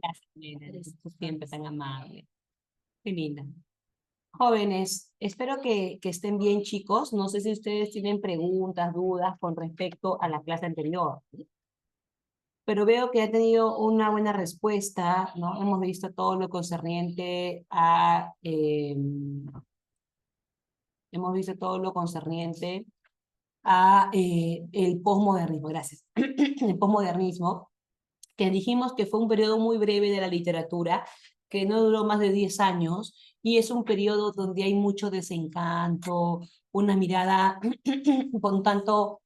Gracias, Nena, tú siempre tan amable. Qué linda. Jóvenes, espero que estén bien, chicos. No sé si ustedes tienen preguntas, dudas con respecto a la clase anterior, pero veo que ha tenido una buena respuesta, ¿no? Hemos visto todo lo concerniente a, hemos visto todo lo concerniente a el posmodernismo, gracias. El posmodernismo, que dijimos que fue un periodo muy breve de la literatura, que no duró más de 10 años, y es un periodo donde hay mucho desencanto, una mirada con tanto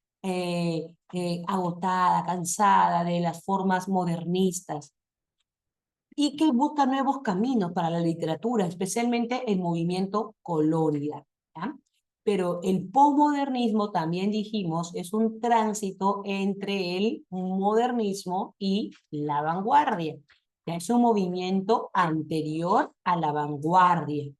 agotada, cansada de las formas modernistas, y que busca nuevos caminos para la literatura, especialmente el movimiento colonial, ¿ya? Pero el posmodernismo, también dijimos, es un tránsito entre el modernismo y la vanguardia. Ya es un movimiento anterior a la vanguardia.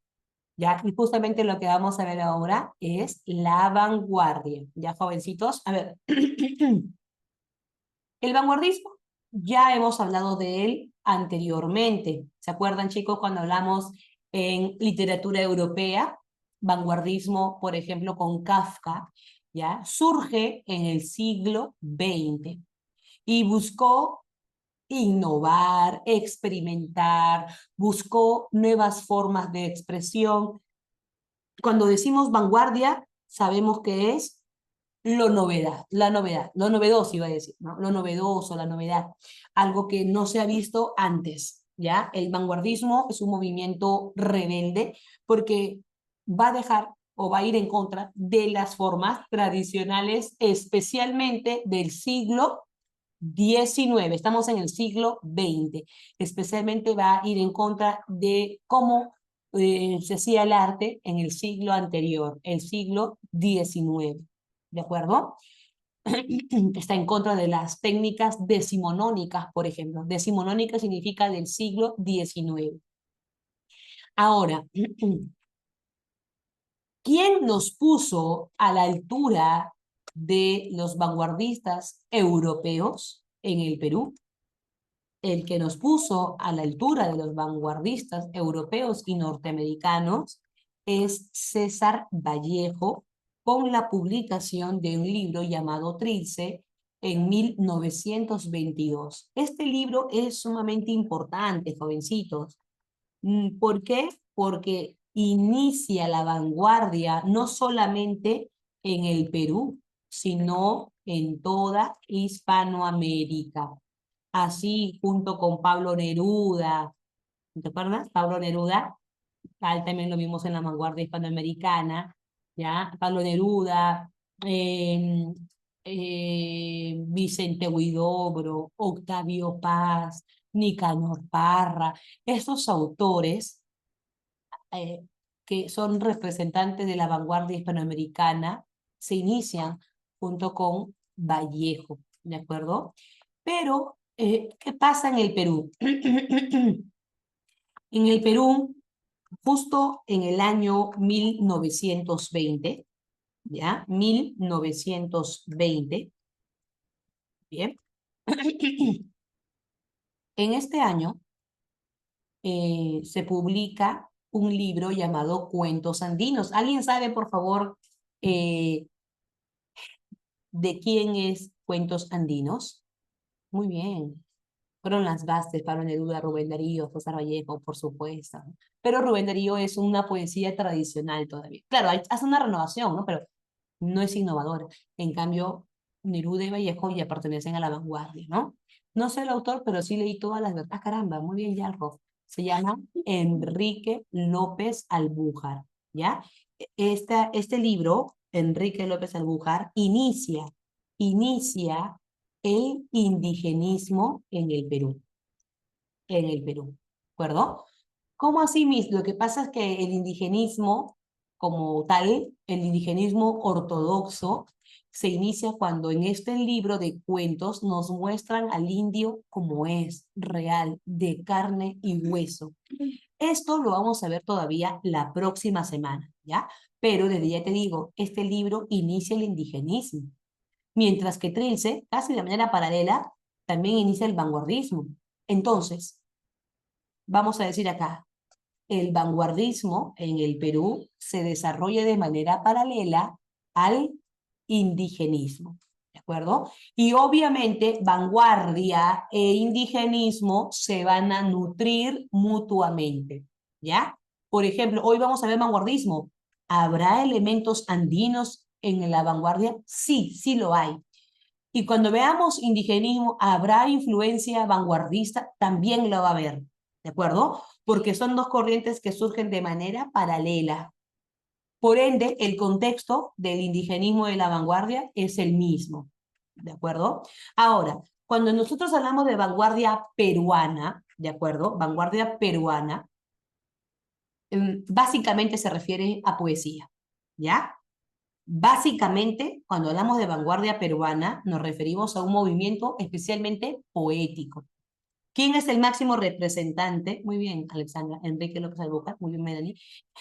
¿Ya? Y justamente lo que vamos a ver ahora es la vanguardia. ¿Ya, jovencitos? A ver, el vanguardismo, ya hemos hablado de él anteriormente. ¿Se acuerdan, chicos, cuando hablamos en literatura europea? Vanguardismo, por ejemplo, con Kafka, ¿ya? Surge en el siglo XX y buscó innovar, experimentar, buscó nuevas formas de expresión. Cuando decimos vanguardia, sabemos que es la novedad, lo novedoso iba a decir, ¿no? Lo novedoso, la novedad, algo que no se ha visto antes, ¿ya? El vanguardismo es un movimiento rebelde porque va a dejar o va a ir en contra de las formas tradicionales, especialmente del siglo XIX. Estamos en el siglo XX. Especialmente va a ir en contra de cómo se hacía el arte en el siglo anterior, el siglo XIX. ¿De acuerdo? Está en contra de las técnicas decimonónicas, por ejemplo. Decimonónica significa del siglo XIX. Ahora, ¿quién nos puso a la altura de los vanguardistas europeos en el Perú? El que nos puso a la altura de los vanguardistas europeos y norteamericanos es César Vallejo, con la publicación de un libro llamado Trilce en 1922. Este libro es sumamente importante, jovencitos. ¿Por qué? Porque inicia la vanguardia no solamente en el Perú, sino en toda Hispanoamérica. Así, junto con Pablo Neruda, ¿te acuerdas? Pablo Neruda, ahí también lo vimos en la vanguardia hispanoamericana, ¿ya? Pablo Neruda, eh, Vicente Huidobro, Octavio Paz, Nicanor Parra, estos autores eh, que son representantes de la vanguardia hispanoamericana, se inician junto con Vallejo, ¿de acuerdo? Pero, ¿qué pasa en el Perú? En el Perú, justo en el año 1920, ¿ya? 1920, ¿bien? En este año se publica un libro llamado Cuentos Andinos. ¿Alguien sabe, por favor, eh, de quién es Cuentos Andinos? Muy bien. Fueron las bases, Pablo Neruda, Rubén Darío, César Vallejo, por supuesto. Pero Rubén Darío es una poesía tradicional todavía. Claro, hace una renovación, ¿no? Pero no es innovadora. En cambio, Neruda y Vallejo ya pertenecen a la vanguardia, ¿no? No sé el autor, pero sí leí todas las verdades. Ah, caramba, muy bien, ya, Rob. Se llama Enrique López Albújar, ¿ya? Este libro, Enrique López Albújar, inicia el indigenismo en el Perú, ¿de acuerdo? ¿Cómo así mismo? Lo que pasa es que el indigenismo, como tal, el indigenismo ortodoxo, se inicia cuando en este libro de cuentos nos muestran al indio como es, real, de carne y hueso. Esto lo vamos a ver todavía la próxima semana, ¿ya? Pero desde ya te digo, este libro inicia el indigenismo. Mientras que Trilce, casi de manera paralela, también inicia el vanguardismo. Entonces, vamos a decir acá, el vanguardismo en el Perú se desarrolla de manera paralela al indigenismo, ¿de acuerdo? Y obviamente vanguardia e indigenismo se van a nutrir mutuamente, ¿ya? Por ejemplo, hoy vamos a ver vanguardismo. ¿Habrá elementos andinos en la vanguardia? Sí, sí lo hay. Y cuando veamos indigenismo, ¿habrá influencia vanguardista? También lo va a haber, ¿de acuerdo? Porque son dos corrientes que surgen de manera paralela. Por ende, el contexto del indigenismo y de la vanguardia es el mismo, ¿de acuerdo? Ahora, cuando nosotros hablamos de vanguardia peruana, ¿de acuerdo? Vanguardia peruana, básicamente se refiere a poesía, ¿ya? Básicamente, cuando hablamos de vanguardia peruana, nos referimos a un movimiento especialmente poético. ¿Quién es el máximo representante? Muy bien, Alexandra. Enrique López Albocar, muy bien, Melanie.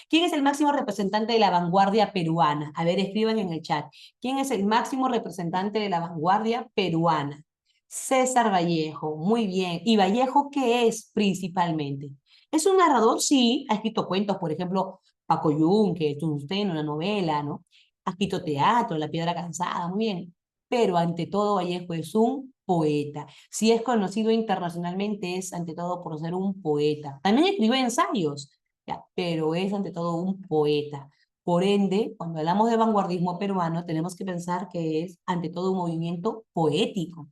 ¿Quién es el máximo representante de la vanguardia peruana? A ver, escriban en el chat. ¿Quién es el máximo representante de la vanguardia peruana? César Vallejo, muy bien. ¿Y Vallejo qué es principalmente? ¿Es un narrador? Sí, ha escrito cuentos, por ejemplo, Paco Yunque, Tunsten, una novela, ¿no? Ha escrito teatro, La Piedra Cansada, muy bien. Pero ante todo, Vallejo es un poeta. Si es conocido internacionalmente, es ante todo por ser un poeta. También escribe ensayos, ya, pero es ante todo un poeta. Por ende, cuando hablamos de vanguardismo peruano, tenemos que pensar que es ante todo un movimiento poético.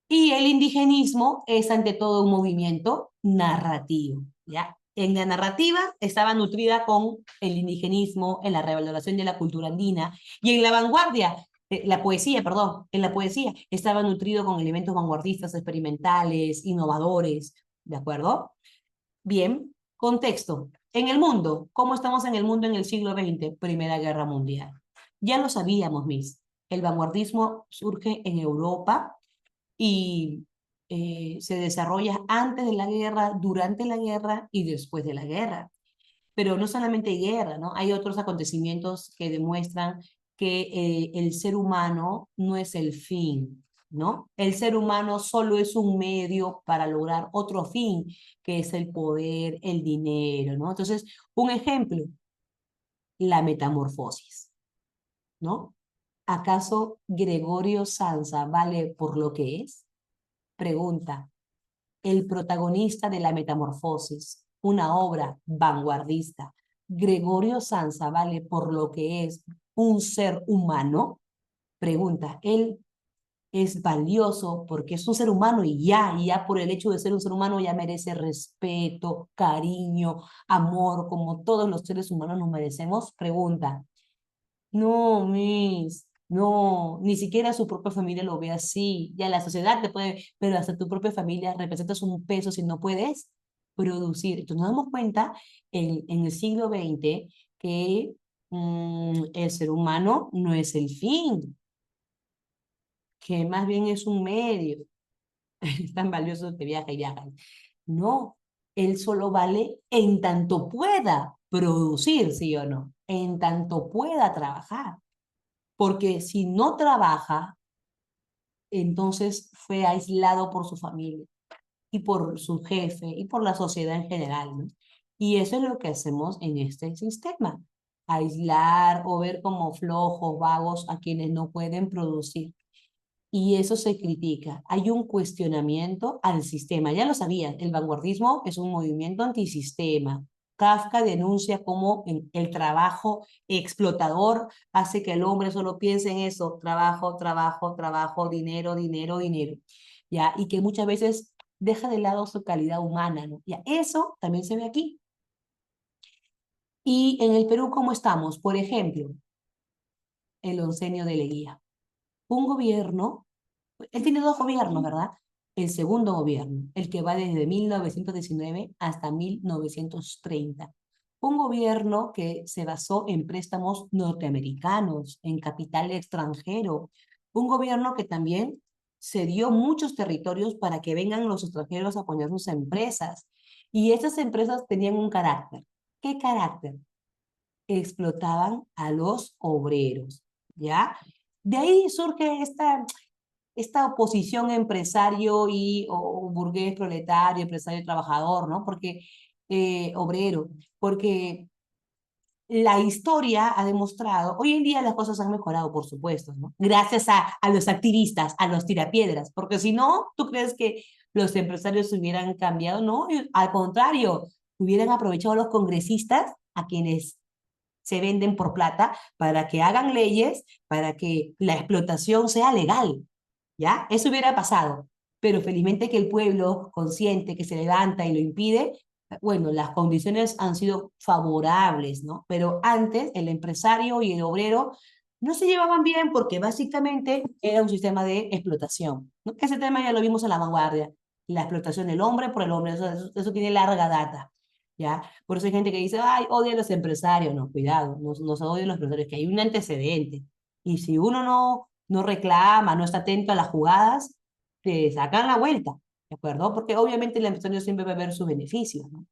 Y el indigenismo es ante todo un movimiento narrativo, ¿ya? En la narrativa estaba nutrida con el indigenismo, en la revaloración de la cultura andina, y en la vanguardia, la poesía, perdón, en la poesía estaba nutrido con elementos vanguardistas, experimentales, innovadores, ¿de acuerdo? Bien, contexto. En el mundo, ¿cómo estamos en el mundo en el siglo XX? Primera Guerra Mundial. Ya lo sabíamos, Miss. El vanguardismo surge en Europa y se desarrolla antes de la guerra, durante la guerra y después de la guerra. Pero no solamente guerra, ¿no? Hay otros acontecimientos que demuestran que el ser humano no es el fin, ¿no? El ser humano solo es un medio para lograr otro fin, que es el poder, el dinero, ¿no? Entonces, un ejemplo, la metamorfosis, ¿no? ¿Acaso Gregorio Samsa vale por lo que es? Pregunta, el protagonista de La Metamorfosis, una obra vanguardista, Gregorio Samsa vale por lo que es un ser humano. Pregunta, él es valioso porque es un ser humano y ya por el hecho de ser un ser humano ya merece respeto, cariño, amor, como todos los seres humanos nos merecemos. Pregunta, no, Miss, no, ni siquiera su propia familia lo ve así. Ya la sociedad te puede, pero hasta tu propia familia representas un peso si no puedes producir. Entonces nos damos cuenta en el siglo XX que el ser humano no es el fin, que más bien es un medio. Es tan valioso que viaja y viaja. No, él solo vale en tanto pueda producir, ¿sí o no? En tanto pueda trabajar. Porque si no trabaja, entonces fue aislado por su familia y por su jefe y por la sociedad en general, ¿no? Y eso es lo que hacemos en este sistema, aislar o ver como flojos, vagos a quienes no pueden producir. Y eso se critica. Hay un cuestionamiento al sistema. Ya lo sabían, el vanguardismo es un movimiento antisistema. Kafka denuncia cómo el trabajo explotador hace que el hombre solo piense en eso, trabajo, trabajo, trabajo, dinero, dinero, dinero. ¿Ya? Y que muchas veces deja de lado su calidad humana, ¿no? Ya, eso también se ve aquí. Y en el Perú, ¿cómo estamos? Por ejemplo, el oncenio de Leguía. Un gobierno. Él tiene dos gobiernos, ¿verdad? El segundo gobierno, el que va desde 1919 hasta 1930. Un gobierno que se basó en préstamos norteamericanos, en capital extranjero. Un gobierno que también cedió muchos territorios para que vengan los extranjeros a poner sus empresas. Y esas empresas tenían un carácter. ¿Qué carácter? Explotaban a los obreros, ¿ya? De ahí surge esta esta oposición empresario o burgués, proletario, empresario, trabajador, ¿no? Porque, obrero, porque la historia ha demostrado, hoy en día las cosas han mejorado, por supuesto, ¿no? Gracias a los activistas, a los tirapiedras, porque si no, ¿tú crees que los empresarios hubieran cambiado? No, al contrario, hubieran aprovechado a los congresistas, a quienes se venden por plata, para que hagan leyes, para que la explotación sea legal, ¿ya? Eso hubiera pasado, pero felizmente que el pueblo consciente que se levanta y lo impide, bueno, las condiciones han sido favorables, ¿no? Pero antes el empresario y el obrero no se llevaban bien porque básicamente era un sistema de explotación, ¿no? Ese tema ya lo vimos en La Vanguardia, la explotación del hombre por el hombre, eso tiene larga data, ¿ya? Por eso hay gente que dice, ay, odia a los empresarios, no, cuidado, no se odian los empresarios, que hay un antecedente, y si uno no reclama, no está atento a las jugadas, te sacan la vuelta, ¿de acuerdo? Porque obviamente el empresario siempre va a ver sus beneficios, ¿no?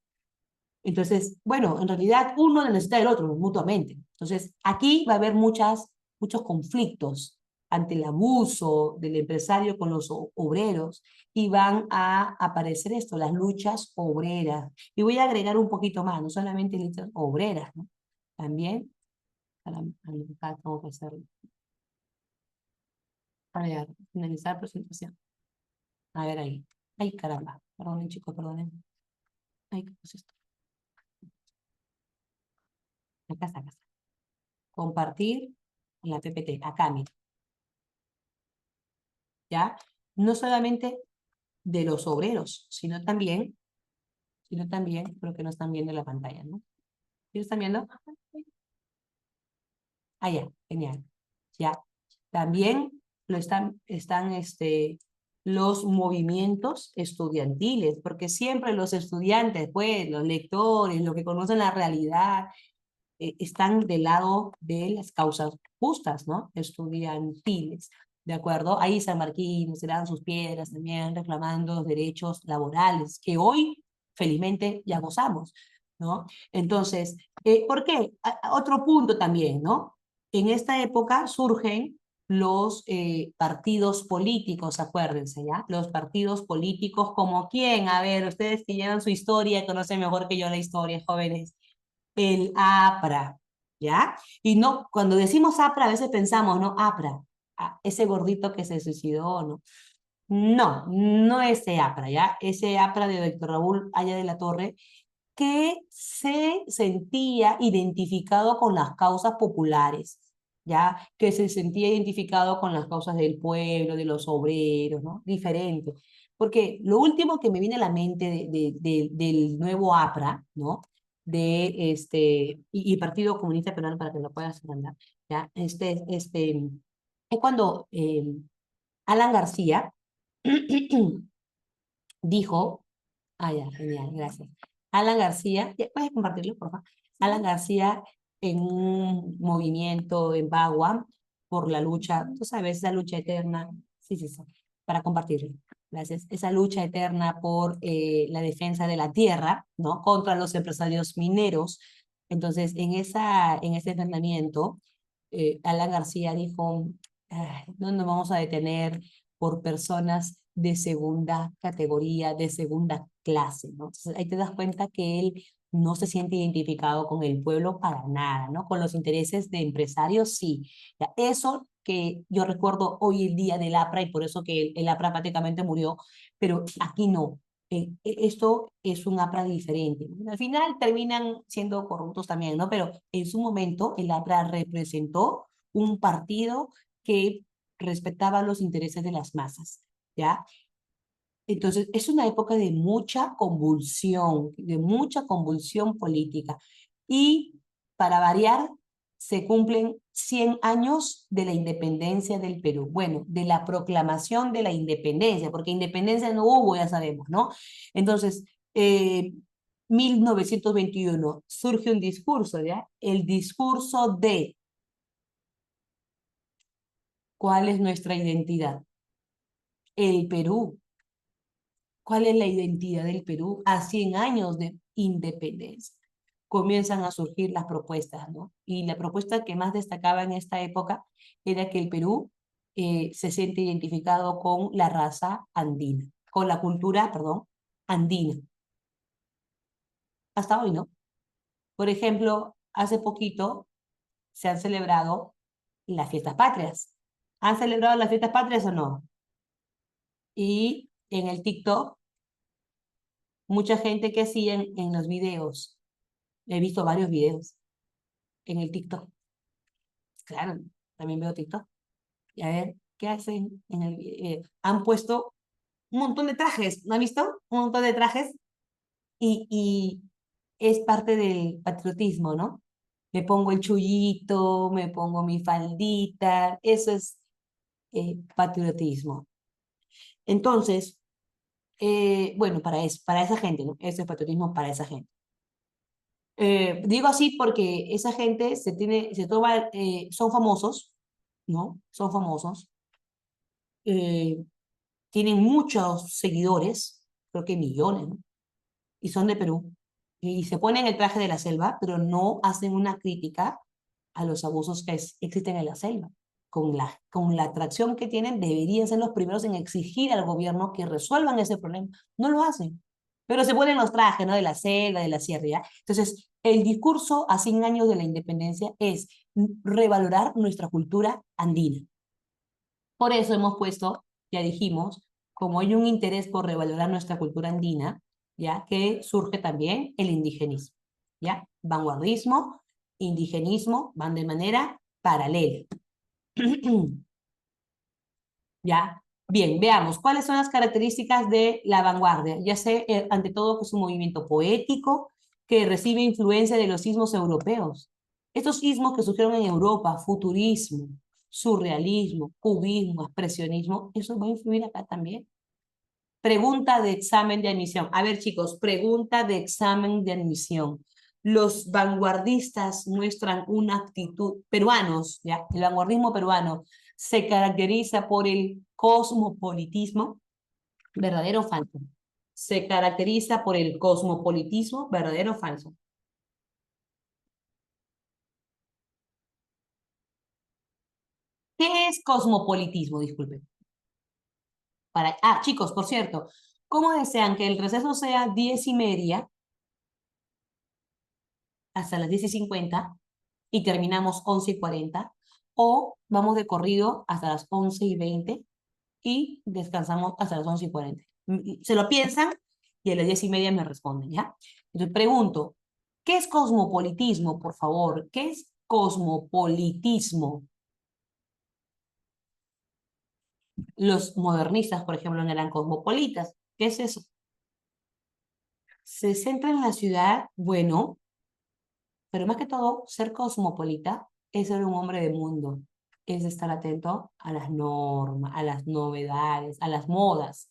Entonces, bueno, en realidad uno necesita del otro mutuamente. Entonces, aquí va a haber muchos conflictos ante el abuso del empresario con los obreros y van a aparecer esto, las luchas obreras. Y voy a agregar un poquito más, no solamente luchas obreras, ¿no? También, acá tengo que hacerlo. Para finalizar la presentación. A ver ahí. Ay, caramba. Perdonen, chicos, perdonen. Ay, ¿qué es esto? Acá está, acá está. Compartir en la PPT. Acá, mira. ¿Ya? No solamente de los obreros, sino también, creo que no están viendo la pantalla, ¿no? ¿Sí lo están viendo? Ah, ya, genial. Ya. También están los movimientos estudiantiles, porque siempre los estudiantes, pues, los lectores, los que conocen la realidad, están del lado de las causas justas, ¿no? Estudiantiles, ¿de acuerdo? Ahí San Martín se dan sus piedras también reclamando los derechos laborales, que hoy felizmente ya gozamos, ¿no? Entonces, ¿por qué? Otro punto también, ¿no? En esta época surgen los partidos políticos, acuérdense, ¿ya? Los partidos políticos como quién, a ver, ustedes que llevan su historia, conocen mejor que yo la historia, jóvenes, el APRA, ¿ya? Y no, cuando decimos APRA, a veces pensamos, ¿no? APRA, ese gordito que se suicidó, ¿no? No, no ese APRA, ¿ya? Ese APRA de Doctor Raúl Aya de la Torre, que se sentía identificado con las causas populares, ¿ya? Que se sentía identificado con las causas del pueblo, de los obreros, ¿no? Diferente. Porque lo último que me viene a la mente del nuevo APRA, ¿no? Y Partido Comunista Peruano, para que lo puedas mandar, ¿ya? Es cuando Alan García dijo, ya, genial, gracias. Alan García, ¿puedes compartirlo, por favor? Alan García en un movimiento en Bagua por la lucha, tú sabes, esa lucha eterna, sí, sí, sí, para compartirlo. Gracias. Esa lucha eterna por la defensa de la tierra, ¿no? Contra los empresarios mineros. Entonces, en ese enfrentamiento, Alan García dijo, "Ay, no nos vamos a detener por personas de segunda categoría, de segunda clase, ¿no?". Entonces, ahí te das cuenta que él no se siente identificado con el pueblo para nada, ¿no? Con los intereses de empresarios, sí. Ya, eso que yo recuerdo hoy el día del APRA, y por eso que el APRA prácticamente murió, pero aquí no. Esto es un APRA diferente, ¿no? Al final terminan siendo corruptos también, ¿no? Pero en su momento el APRA representó un partido que respetaba los intereses de las masas, ¿ya? Entonces, es una época de mucha convulsión política. Y para variar, se cumplen 100 años de la independencia del Perú. Bueno, de la proclamación de la independencia, porque independencia no hubo, ya sabemos, ¿no? Entonces, 1921 surge un discurso, ¿ya? El discurso de ¿cuál es nuestra identidad? El Perú. ¿Cuál es la identidad del Perú a 100 años de independencia? Comienzan a surgir las propuestas, ¿no? Y la propuesta que más destacaba en esta época era que el Perú se siente identificado con la raza andina, con la cultura, perdón, andina. Hasta hoy, ¿no? Por ejemplo, hace poquito se han celebrado las fiestas patrias. ¿Han celebrado las fiestas patrias o no? Y en el TikTok, mucha gente que hacían en los videos, he visto varios videos en el TikTok. Claro, también veo TikTok. Y a ver, ¿qué hacen en el han puesto un montón de trajes, ¿no has visto? Un montón de trajes y es parte del patriotismo, ¿no? Me pongo el chullito, me pongo mi faldita, eso es patriotismo. Entonces, bueno, para esa gente, ¿no? Ese es patriotismo para esa gente. Digo así porque esa gente se toma, son famosos, ¿no? Son famosos, eh, tienen muchos seguidores, creo que millones, ¿no? Y son de Perú. Y se ponen el traje de la selva, pero no hacen una crítica a los abusos que existen en la selva. Con la atracción que tienen, deberían ser los primeros en exigir al gobierno que resuelvan ese problema. No lo hacen. Pero se ponen los trajes, ¿no? De la selva, de la sierra, ¿ya? Entonces, el discurso a 100 años de la independencia es revalorar nuestra cultura andina. Por eso hemos puesto, ya dijimos, como hay un interés por revalorar nuestra cultura andina, ya que surge también el indigenismo, ya vanguardismo, indigenismo van de manera paralela. ¿Ya? Bien, veamos, ¿cuáles son las características de la vanguardia? Ya sé, ante todo, que es un movimiento poético que recibe influencia de los ismos europeos. Estos ismos que surgieron en Europa, futurismo, surrealismo, cubismo, expresionismo, eso va a influir acá también. Pregunta de examen de admisión. A ver, chicos, pregunta de examen de admisión. Los vanguardistas muestran una actitud, peruanos, ¿ya? El vanguardismo peruano se caracteriza por el cosmopolitismo, ¿verdadero o falso? Se caracteriza por el cosmopolitismo, ¿verdadero o falso? ¿Qué es cosmopolitismo? Disculpen. Chicos, por cierto, ¿cómo desean que el receso sea 10:30 hasta las 10:50 y terminamos 11:40? ¿O vamos de corrido hasta las 11:20 y descansamos hasta las 11:40? Se lo piensan y a las 10:30 me responden, ¿ya? Entonces pregunto, ¿qué es cosmopolitismo, por favor? ¿Qué es cosmopolitismo? Los modernistas, por ejemplo, no eran cosmopolitas. ¿Qué es eso? Se centra en la ciudad, bueno, pero más que todo, ser cosmopolita es ser un hombre de mundo, es estar atento a las normas, a las novedades, a las modas,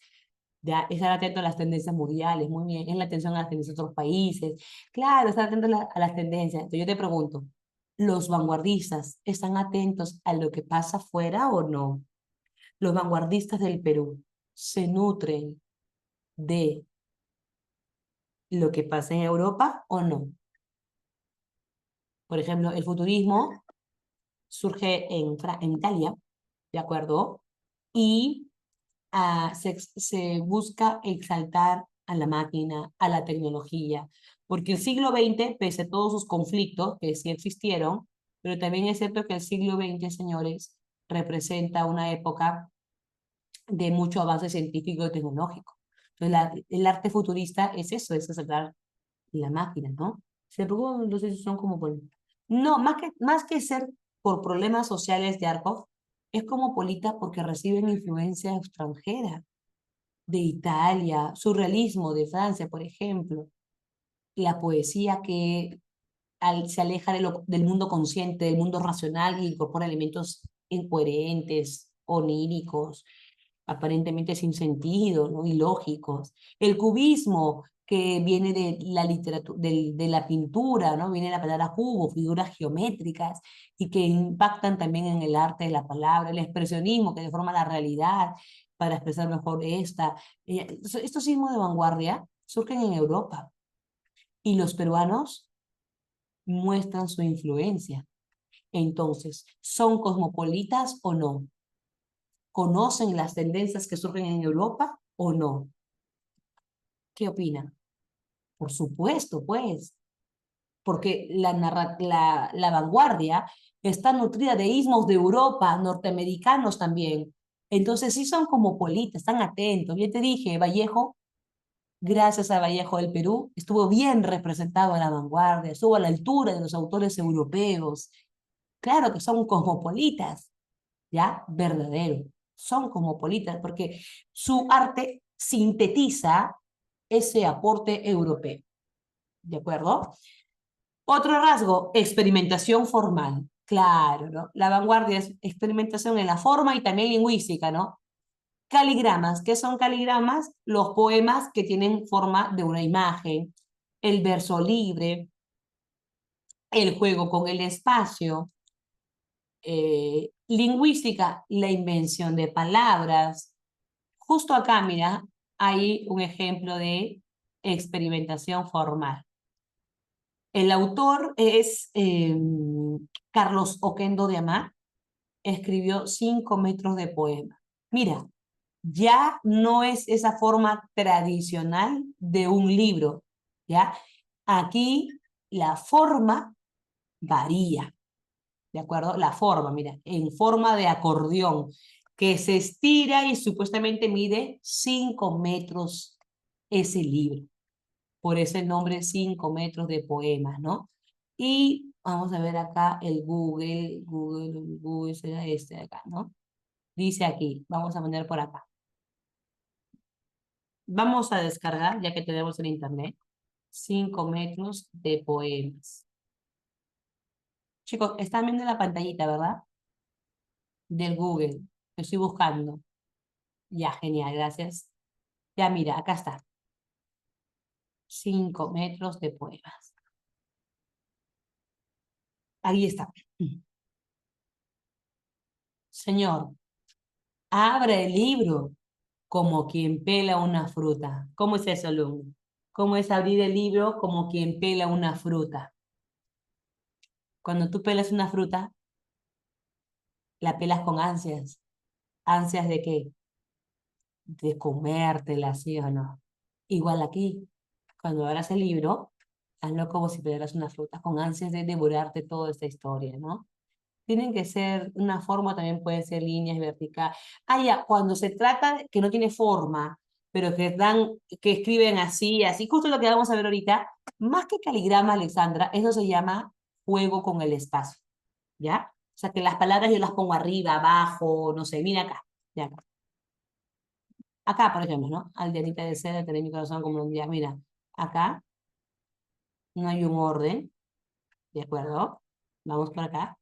ya, estar atento a las tendencias mundiales, muy bien, es la atención a las tendencias de otros países, claro, estar atento a las tendencias. Entonces yo te pregunto, ¿los vanguardistas están atentos a lo que pasa afuera o no? ¿Los vanguardistas del Perú se nutren de lo que pasa en Europa o no? Por ejemplo, el futurismo surge en Italia, ¿de acuerdo? Y se busca exaltar a la máquina, a la tecnología, porque el siglo XX, pese a todos sus conflictos que sí existieron, pero también es cierto que el siglo XX, señores, representa una época de mucho avance científico y tecnológico. Entonces, el arte futurista es eso, es exaltar la máquina, ¿no? Se preocupan, entonces son como por... No, más que ser por problemas sociales de Arcov, es como Polita porque reciben influencia extranjera, de Italia, surrealismo de Francia, por ejemplo, la poesía que se aleja del mundo consciente, del mundo racional y incorpora elementos incoherentes, oníricos, aparentemente sin sentido, ¿no? Ilógicos. El cubismo, que viene de la literatura, de la pintura, ¿no? Viene de la palabra cubo, figuras geométricas, y que impactan también en el arte de la palabra. El expresionismo, que deforma la realidad para expresar mejor esta. Estos sismos de vanguardia surgen en Europa, y los peruanos muestran su influencia. Entonces, ¿son cosmopolitas o no? ¿Conocen las tendencias que surgen en Europa o no? ¿Qué opinan? Por supuesto, pues, porque la vanguardia está nutrida de ismos de Europa, norteamericanos también. Entonces sí son cosmopolitas, están atentos. Ya te dije, Vallejo, gracias a Vallejo del Perú, estuvo bien representado en la vanguardia, estuvo a la altura de los autores europeos. Claro que son cosmopolitas, ¿ya? Verdadero. Son cosmopolitas porque su arte sintetiza ese aporte europeo, ¿de acuerdo? Otro rasgo, experimentación formal. Claro, ¿no? La vanguardia es experimentación en la forma y también lingüística, ¿no? Caligramas. ¿Qué son caligramas? Los poemas que tienen forma de una imagen, el verso libre, el juego con el espacio, lingüística, la invención de palabras. Justo acá, mira, hay un ejemplo de experimentación formal. El autor es Carlos Oquendo de Amá, escribió 5 metros de poema. Mira, ya no es esa forma tradicional de un libro, ¿ya? Aquí la forma varía, ¿de acuerdo? La forma, mira, en forma de acordeón, que se estira y supuestamente mide 5 metros ese libro. Por ese nombre, 5 metros de poemas, ¿no? Y vamos a ver acá el Google será este de acá, ¿no? Dice aquí, vamos a poner por acá. Vamos a descargar, ya que tenemos el internet, 5 metros de poemas. Chicos, están viendo la pantallita, ¿verdad? Del Google. Estoy buscando. Ya, genial, gracias. Ya, mira, acá está. 5 metros de poemas. Ahí está. Señor, abra el libro como quien pela una fruta. ¿Cómo es eso, alumno? ¿Cómo es abrir el libro como quien pela una fruta? Cuando tú pelas una fruta, la pelas con ansias. ¿Ansias de qué? De comértela, ¿sí o no? Igual aquí, cuando abras el libro, hazlo como si pelaras una fruta, con ansias de devorarte toda esta historia, ¿no? Tienen que ser, una forma también puede ser líneas verticales. Ah, ya, cuando se trata que no tiene forma, pero que escriben así, así, justo lo que vamos a ver ahorita, más que caligrama, Alexandra, eso se llama juego con el espacio, ¿ya? O sea, que las palabras yo las pongo arriba, abajo, no sé, mira acá, ya acá. Acá, por ejemplo, ¿no? Aldeanita de seda, tener mi corazón como un día. Mira, acá no hay un orden, ¿de acuerdo? Vamos por acá.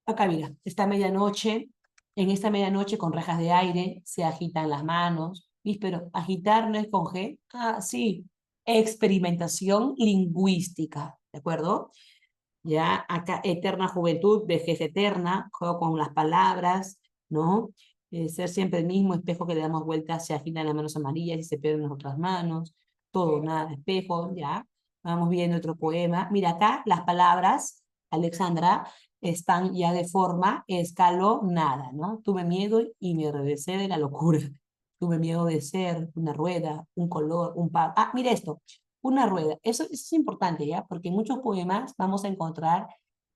Acá, mira, esta medianoche, en esta medianoche con rejas de aire se agitan las manos. ¿Viste? Pero agitar no es con G. Ah, sí. Experimentación lingüística, ¿de acuerdo? Ya, acá, eterna juventud, vejez eterna, juego con las palabras, ¿no? Ser siempre el mismo espejo que le damos vueltas, se agitan las manos amarillas y se pierden las otras manos. Todo, nada, espejo, ya. Vamos viendo otro poema. Mira acá, las palabras, Alexandra, están ya de forma escalonada, ¿no? Tuve miedo y me regresé de la locura. Tuve miedo de ser una rueda, un color, un par. Ah, mira esto, una rueda. Eso es importante, ¿ya? Porque en muchos poemas vamos a encontrar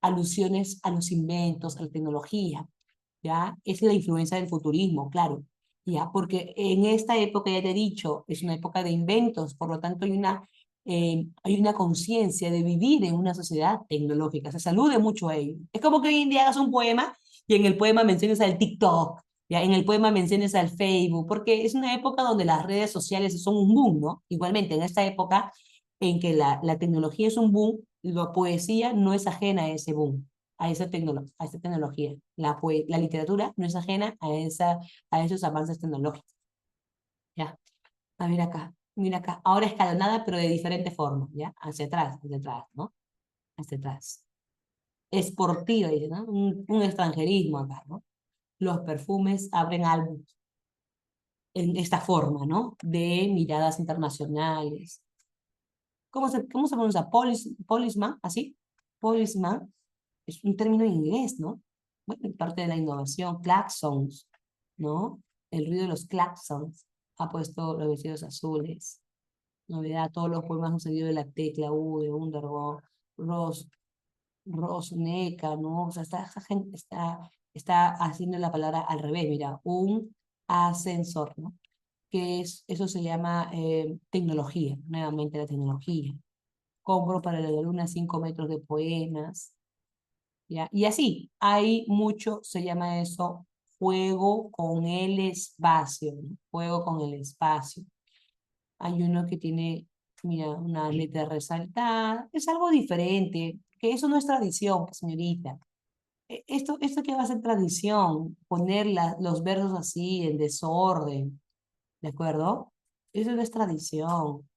alusiones a los inventos, a la tecnología, ¿ya? Es la influencia del futurismo, claro, ¿ya? Porque en esta época, ya te he dicho, es una época de inventos, por lo tanto hay una conciencia de vivir en una sociedad tecnológica, se salude mucho a ello. Es como que hoy en día hagas un poema y en el poema menciones al TikTok, ¿ya? En el poema menciones al Facebook, porque es una época donde las redes sociales son un boom, ¿no? Igualmente, en esta época en que la tecnología es un boom, la poesía no es ajena a ese boom, a esa tecnología. La literatura no es ajena a esos avances tecnológicos. ¿Ya? A ver acá, mira acá. Ahora escalonada, pero de diferente forma, ¿ya? Hacia atrás, ¿no? Hacia atrás. Esportiva, dice, ¿no? Un extranjerismo acá, ¿no? Los perfumes abren álbumes en esta forma, ¿no? De miradas internacionales. ¿Cómo se pronuncia? Policeman, así. Policeman es un término en inglés, ¿no? bueno, parte de la innovación, claxons, ¿no? El ruido de los claxons ha puesto los vestidos azules. Novedad, todos los poemas han salido de la tecla U, de Undergo, Ros, Rosneca, ¿no? O sea, esta gente está haciendo la palabra al revés, mira, un ascensor, ¿no? Eso se llama tecnología, nuevamente la tecnología. Compro para la luna 5 metros de poemas, ¿ya? Y así, hay mucho, se llama eso, juego con el espacio, ¿no? Juego con el espacio. Hay uno que tiene, mira, una letra resaltada, es algo diferente, que eso no es tradición, pues, señorita. Esto que va a ser tradición, poner los versos así, en desorden, ¿de acuerdo? Eso no es tradición.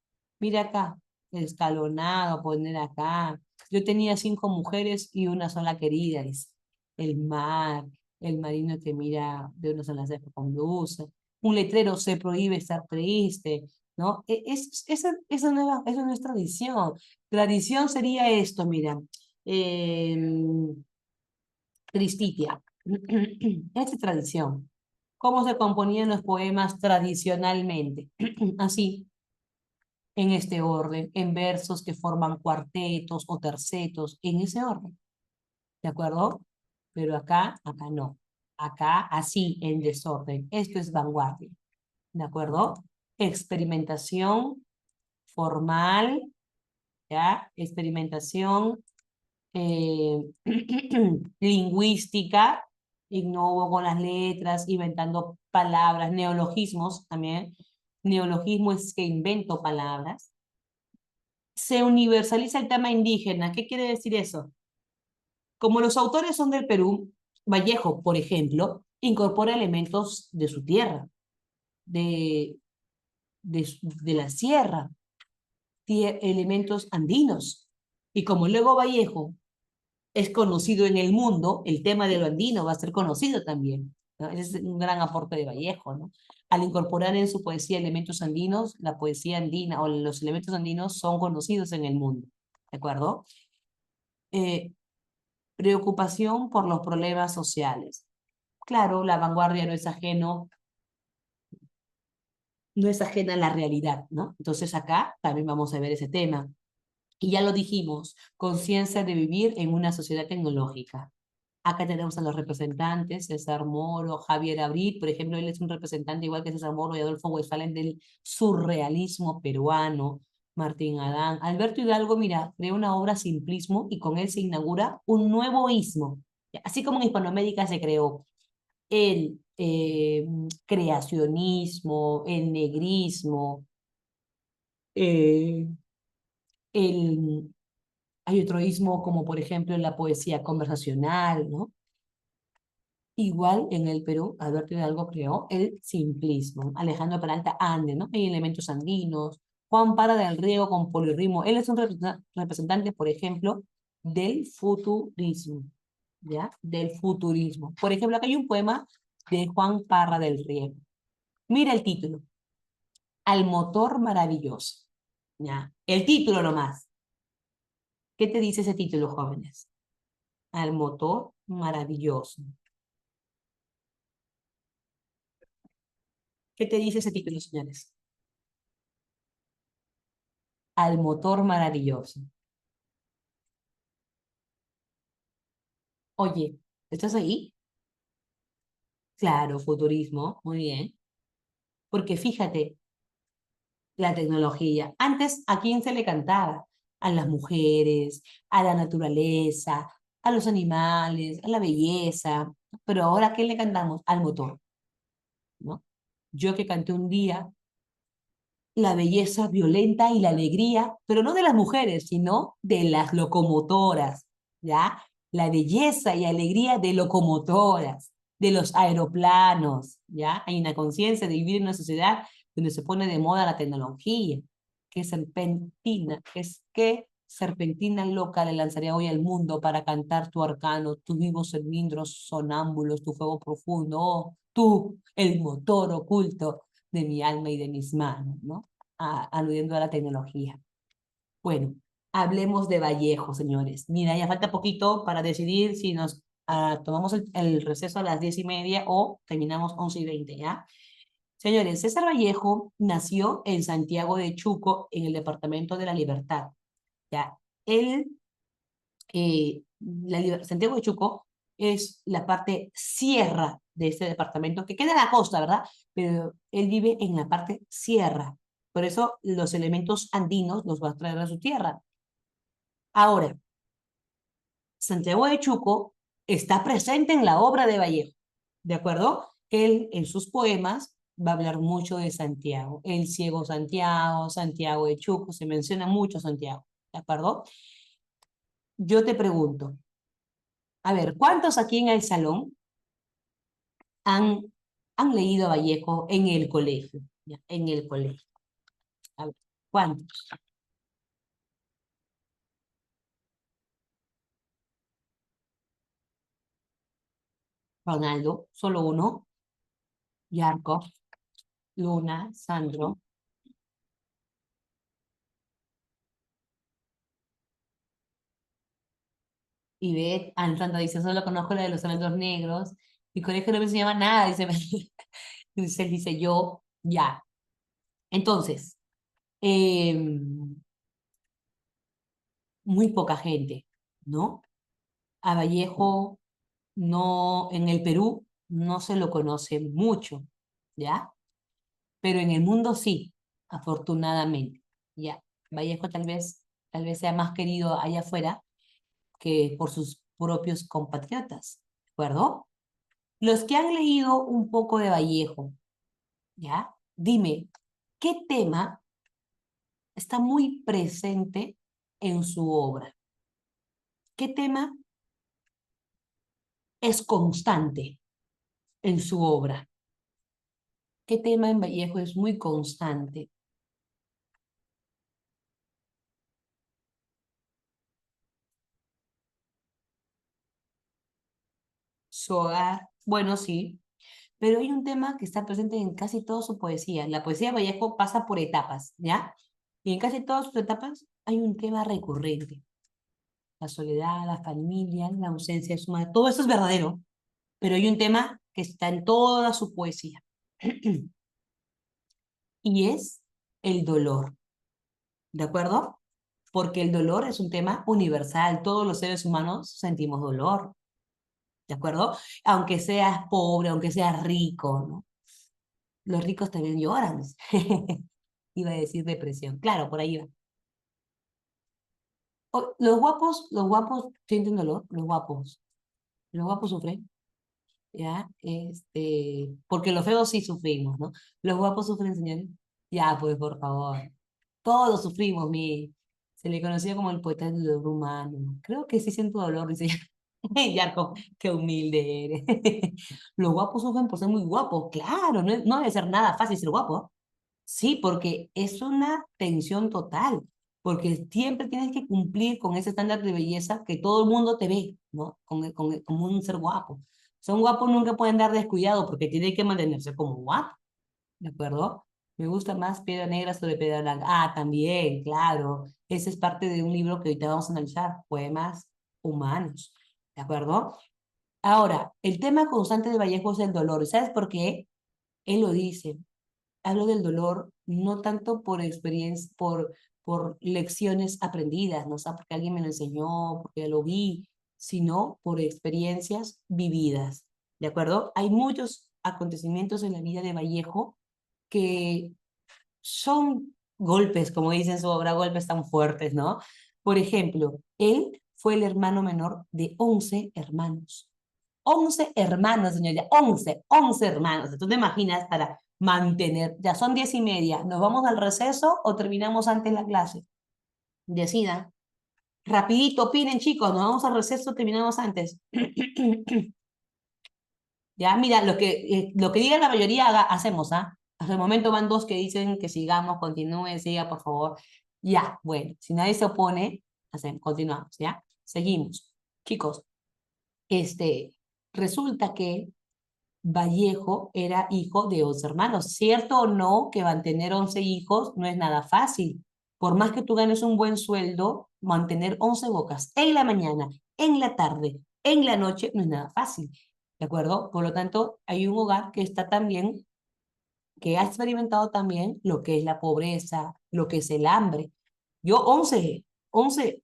Mira acá, escalonado, poner acá. Yo tenía 5 mujeres y una sola querida, dice. El mar, el marino que mira de una sola ceja con blusa. Un letrero se prohíbe estar triste, ¿no? Eso no es tradición. Tradición sería esto, mira. Tristitia. Esta es tradición. ¿Cómo se componían los poemas tradicionalmente? Así, en este orden, en versos que forman cuartetos o tercetos, en ese orden, ¿de acuerdo? Pero acá no. Acá así, en desorden. Esto es vanguardia, ¿de acuerdo? Experimentación formal, ¿ya? Experimentación eh, lingüística, innovo con las letras, inventando palabras, neologismos también. Neologismo es que invento palabras. Se universaliza el tema indígena. ¿Qué quiere decir eso? Como los autores son del Perú, Vallejo, por ejemplo, incorpora elementos de su tierra, de, de la sierra, elementos andinos. Y como luego Vallejo es conocido en el mundo, el tema de lo andino va a ser conocido también, ¿no? Ese es un gran aporte de Vallejo, ¿no? Al incorporar en su poesía elementos andinos, la poesía andina o los elementos andinos son conocidos en el mundo, ¿de acuerdo? Eh, Preocupación por los problemas sociales. Claro, la vanguardia no es ajena a la realidad, ¿no? Entonces acá también vamos a ver ese tema. Y ya lo dijimos, conciencia de vivir en una sociedad tecnológica. Acá tenemos a los representantes, César Moro, Javier Abril, por ejemplo, él es un representante igual que César Moro y Adolfo Westphalen del surrealismo peruano, Martín Adán. Alberto Hidalgo, mira, creó una obra Simplismo y con él se inaugura un nuevo ismo. Así como en Hispanoamérica se creó el creacionismo, el negrismo, eh, el, hay otro ismo como por ejemplo en la poesía conversacional, ¿no? Igual en el Perú, Alberto Hidalgo creó el simplismo. Alejandro Peralta Ande, ¿no? Hay elementos andinos. Juan Para del Riego con polirritmo. Él es un representante, por ejemplo, del futurismo, ¿ya? Del futurismo. Por ejemplo, acá hay un poema de Juan Parra del Riego. Mira el título. Al motor maravilloso. ¿Ya? El título nomás. ¿Qué te dice ese título, jóvenes? Al motor maravilloso. ¿Qué te dice ese título, señores? Al motor maravilloso. Oye, ¿estás ahí? Claro, futurismo, muy bien. Porque fíjate, la tecnología. Antes, ¿a quién se le cantaba? A las mujeres, a la naturaleza, a los animales, a la belleza. Pero ahora, ¿a quién le cantamos? Al motor, ¿no? Yo que canté un día la belleza violenta y la alegría, pero no de las mujeres, sino de las locomotoras, ¿ya? La belleza y alegría de locomotoras, de los aeroplanos, ¿ya? Hay una conciencia de vivir en una sociedad donde se pone de moda la tecnología. ¿Qué serpentina? ¿Qué serpentina loca le lanzaría hoy al mundo para cantar tu arcano, tus vivos cilindros sonámbulos, tu fuego profundo, oh, tú, el motor oculto de mi alma y de mis manos, ¿no? Aludiendo a la tecnología. Bueno, hablemos de Vallejo, señores. Mira, ya falta poquito para decidir si nos tomamos el receso a las 10:30 o terminamos 11:20, ¿ya? Señores, César Vallejo nació en Santiago de Chuco, en el departamento de La Libertad, ¿ya? Él, Santiago de Chuco es la parte sierra de este departamento, que queda en la costa, ¿verdad? Pero él vive en la parte sierra. Por eso los elementos andinos los va a traer a su tierra. Ahora, Santiago de Chuco está presente en la obra de Vallejo, ¿de acuerdo? Él en sus poemas va a hablar mucho de Santiago, el ciego Santiago, Santiago de Chuco, se menciona mucho Santiago, ¿de acuerdo? Yo te pregunto, a ver, ¿cuántos aquí en el salón han, han leído a Vallejo en el colegio? ¿Ya? En el colegio. A ver, ¿cuántos? Ronaldo, solo uno. Yarko, Luna, Sandro, Ivette, Sandra dice, solo conozco la de los Alondros Negros. Mi colegio no me enseñaba nada, dice, dice, dice yo, ya. Entonces, eh, muy poca gente, ¿no? A Vallejo no, en el Perú no se lo conoce mucho, ¿ya? Pero en el mundo sí, afortunadamente, ¿ya? Vallejo tal vez sea más querido allá afuera que por sus propios compatriotas, ¿de acuerdo? Los que han leído un poco de Vallejo, ¿ya? Dime, ¿qué tema está muy presente en su obra? ¿Qué tema es constante en su obra? ¿Qué tema en Vallejo es muy constante? Su hogar, bueno, sí, pero hay un tema que está presente en casi toda su poesía. La poesía de Vallejo pasa por etapas, ¿ya? Y en casi todas sus etapas hay un tema recurrente. La soledad, la familia, la ausencia de su madre, todo eso es verdadero, pero hay un tema que está en toda su poesía y es el dolor, ¿de acuerdo? Porque el dolor es un tema universal, todos los seres humanos sentimos dolor, ¿de acuerdo? Aunque seas pobre, aunque seas rico, ¿no? Los ricos también lloran. Iba a decir depresión, claro, por ahí va. Los guapos sienten dolor, los guapos sufren, ¿ya? Porque los feos sí sufrimos, ¿no? Los guapos sufren, señores. Ya, pues, por favor. Todos sufrimos, se le conocía como el poeta del dolor humano. Creo que sí siento dolor, dice Yarko, qué humilde eres. Los guapos sufren por ser muy guapos, claro, no debe ser nada fácil ser guapo. Sí, porque es una tensión total, porque siempre tienes que cumplir con ese estándar de belleza que todo el mundo te ve, ¿no? Como un ser guapo. Son guapos nunca pueden dar descuidado porque tienen que mantenerse como guapo, ¿de acuerdo? Me gusta más Piedra Negra sobre Piedra Blanca. Ah, también, claro. Ese es parte de un libro que ahorita vamos a analizar, Poemas Humanos, ¿de acuerdo? Ahora, el tema constante de Vallejo es el dolor. ¿Sabes por qué? Él lo dice. Hablo del dolor no tanto por experiencia, por lecciones aprendidas, no sé, porque alguien me lo enseñó, porque lo vi, sino por experiencias vividas, ¿de acuerdo? Hay muchos acontecimientos en la vida de Vallejo que son golpes, como dice en su obra, golpes tan fuertes, ¿no? Por ejemplo, él fue el hermano menor de 11 hermanos. 11 hermanos, señoría, 11 hermanos. ¿Tú te imaginas para mantener? Ya son 10:30. ¿Nos vamos al receso o terminamos antes la clase? Decidan. Rapidito, opinen, chicos. ¿Nos vamos al receso o terminamos antes? Ya, mira, lo que diga la mayoría hacemos, ¿ah? Hasta el momento van dos que dicen que sigamos, continúe, siga, por favor. Ya, bueno, si nadie se opone, continuamos, ¿ya? Seguimos. Chicos, este, resulta que Vallejo era hijo de 11 hermanos. ¿Cierto o no que mantener 11 hijos no es nada fácil? Por más que tú ganes un buen sueldo, mantener 11 bocas en la mañana, en la tarde, en la noche no es nada fácil, ¿de acuerdo? Por lo tanto, hay un hogar que está también, que ha experimentado también lo que es la pobreza, lo que es el hambre. Yo 11,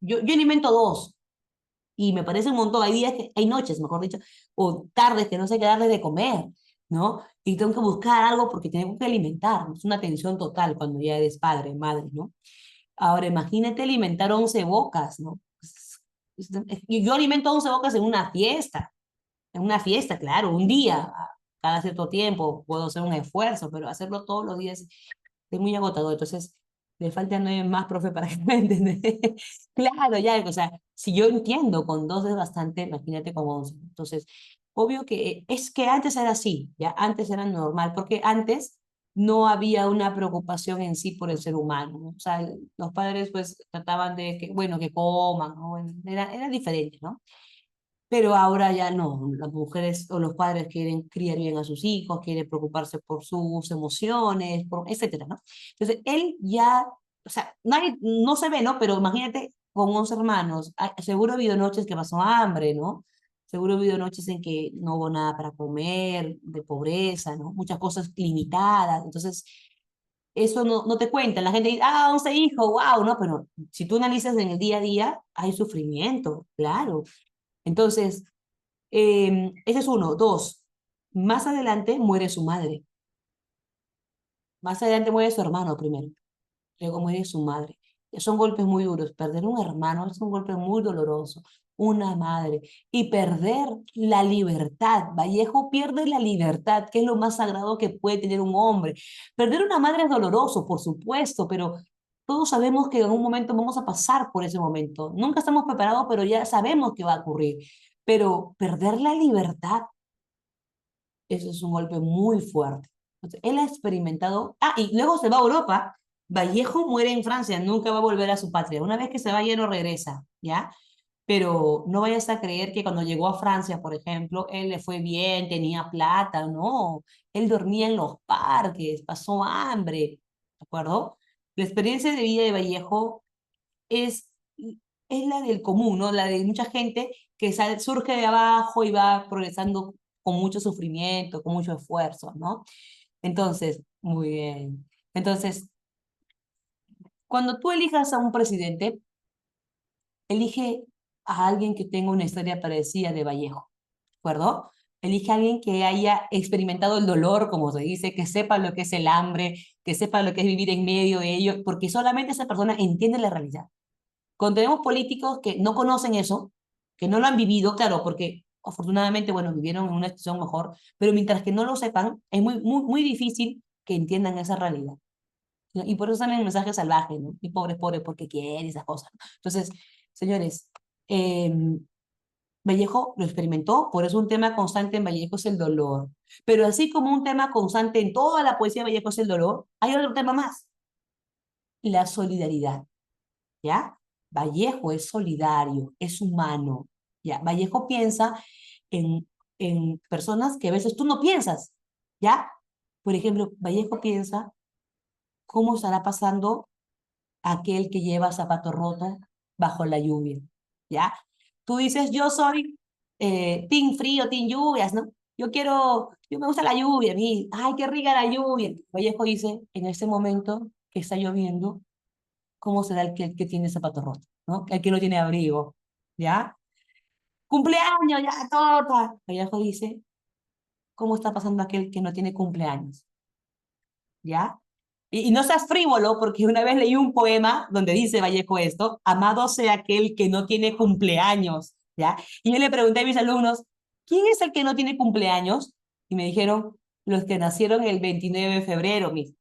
yo alimento dos, y me parece un montón. Hay días que, hay noches, mejor dicho, o tardes que no sé qué darles de comer, ¿no? Y tengo que buscar algo porque tengo que alimentar. Es una tensión total cuando ya eres padre, madre, ¿no? Ahora, imagínate alimentar 11 bocas, ¿no? Y yo alimento 11 bocas en una fiesta, claro, un día, cada cierto tiempo puedo hacer un esfuerzo, pero hacerlo todos los días es muy agotador. Entonces, le falta 9 más, profe, para que me entiendan. Claro, ya, o sea, si yo entiendo con dos es bastante, imagínate con 11. Entonces, obvio que es que antes era así, ya, antes era normal, porque antes no había una preocupación en sí por el ser humano, ¿no? O sea, los padres pues trataban de que, bueno, que coman, ¿no? Bueno, era diferente, ¿no? Pero ahora ya no, las mujeres o los padres quieren criar bien a sus hijos, quieren preocuparse por sus emociones, etcétera, ¿no? Entonces, él ya, o sea, nadie, no se ve, ¿no? Pero imagínate con 11 hermanos, seguro ha habido noches que pasó hambre, ¿no? Seguro ha habido noches en que no hubo nada para comer, de pobreza, ¿no? Muchas cosas limitadas. Entonces, eso no te cuenta. La gente dice, 11 hijos, wow, ¿no? Pero si tú analizas en el día a día, hay sufrimiento, claro. Entonces, ese es uno. Dos, más adelante muere su madre. Más adelante muere su hermano primero. Luego muere su madre. Son golpes muy duros. Perder un hermano es un golpe muy doloroso. Una madre. Y perder la libertad. Vallejo pierde la libertad, que es lo más sagrado que puede tener un hombre. Perder una madre es doloroso, por supuesto, pero todos sabemos que en algún momento vamos a pasar por ese momento. Nunca estamos preparados, pero ya sabemos que va a ocurrir. Pero perder la libertad, eso es un golpe muy fuerte. Entonces, él ha experimentado, y luego se va a Europa. Vallejo muere en Francia, nunca va a volver a su patria. Una vez que se va, ya no regresa, ¿ya? Pero no vayas a creer que cuando llegó a Francia, por ejemplo, él le fue bien, tenía plata, no. Él dormía en los parques, pasó hambre, ¿de acuerdo? La experiencia de vida de Vallejo es, es la del común, ¿no? La de mucha gente que surge de abajo y va progresando con mucho sufrimiento, con mucho esfuerzo, ¿no? Entonces, muy bien. Entonces, cuando tú elijas a un presidente, elige a alguien que tenga una historia parecida de Vallejo, ¿de acuerdo? Elige a alguien que haya experimentado el dolor, como se dice, que sepa lo que es el hambre, que sepa lo que es vivir en medio de ello, porque solamente esa persona entiende la realidad. Cuando tenemos políticos que no conocen eso, que no lo han vivido, claro, porque afortunadamente, bueno, vivieron en una situación mejor, pero mientras que no lo sepan, es muy difícil que entiendan esa realidad. Y por eso salen mensajes salvajes, ¿no? Y pobres, pobres, porque quieren esas cosas, ¿no? Entonces, señores, eh, Vallejo lo experimentó, por eso un tema constante en Vallejo es el dolor. Pero así como un tema constante en toda la poesía de Vallejo es el dolor, hay otro tema más, la solidaridad. ¿Ya? Vallejo es solidario, es humano, ¿ya? Vallejo piensa en, en personas que a veces tú no piensas, ¿ya? Por ejemplo, Vallejo piensa cómo estará pasando aquel que lleva zapato roto bajo la lluvia, ¿ya? Tú dices, yo soy team frío, team lluvias, ¿no? Yo me gusta la lluvia, a mí, ay, qué rica la lluvia. Vallejo dice, en ese momento que está lloviendo, cómo será el que tiene zapato roto, ¿no? El que no tiene abrigo, ¿ya? Cumpleaños, ya, torta. Vallejo dice, ¿cómo está pasando aquel que no tiene cumpleaños? ¿Ya? Y no seas frívolo, porque una vez leí un poema donde dice Vallejo esto, amado sea aquel que no tiene cumpleaños, ¿ya? Y yo le pregunté a mis alumnos, ¿quién es el que no tiene cumpleaños? Y me dijeron, los que nacieron el 29 de febrero, mis.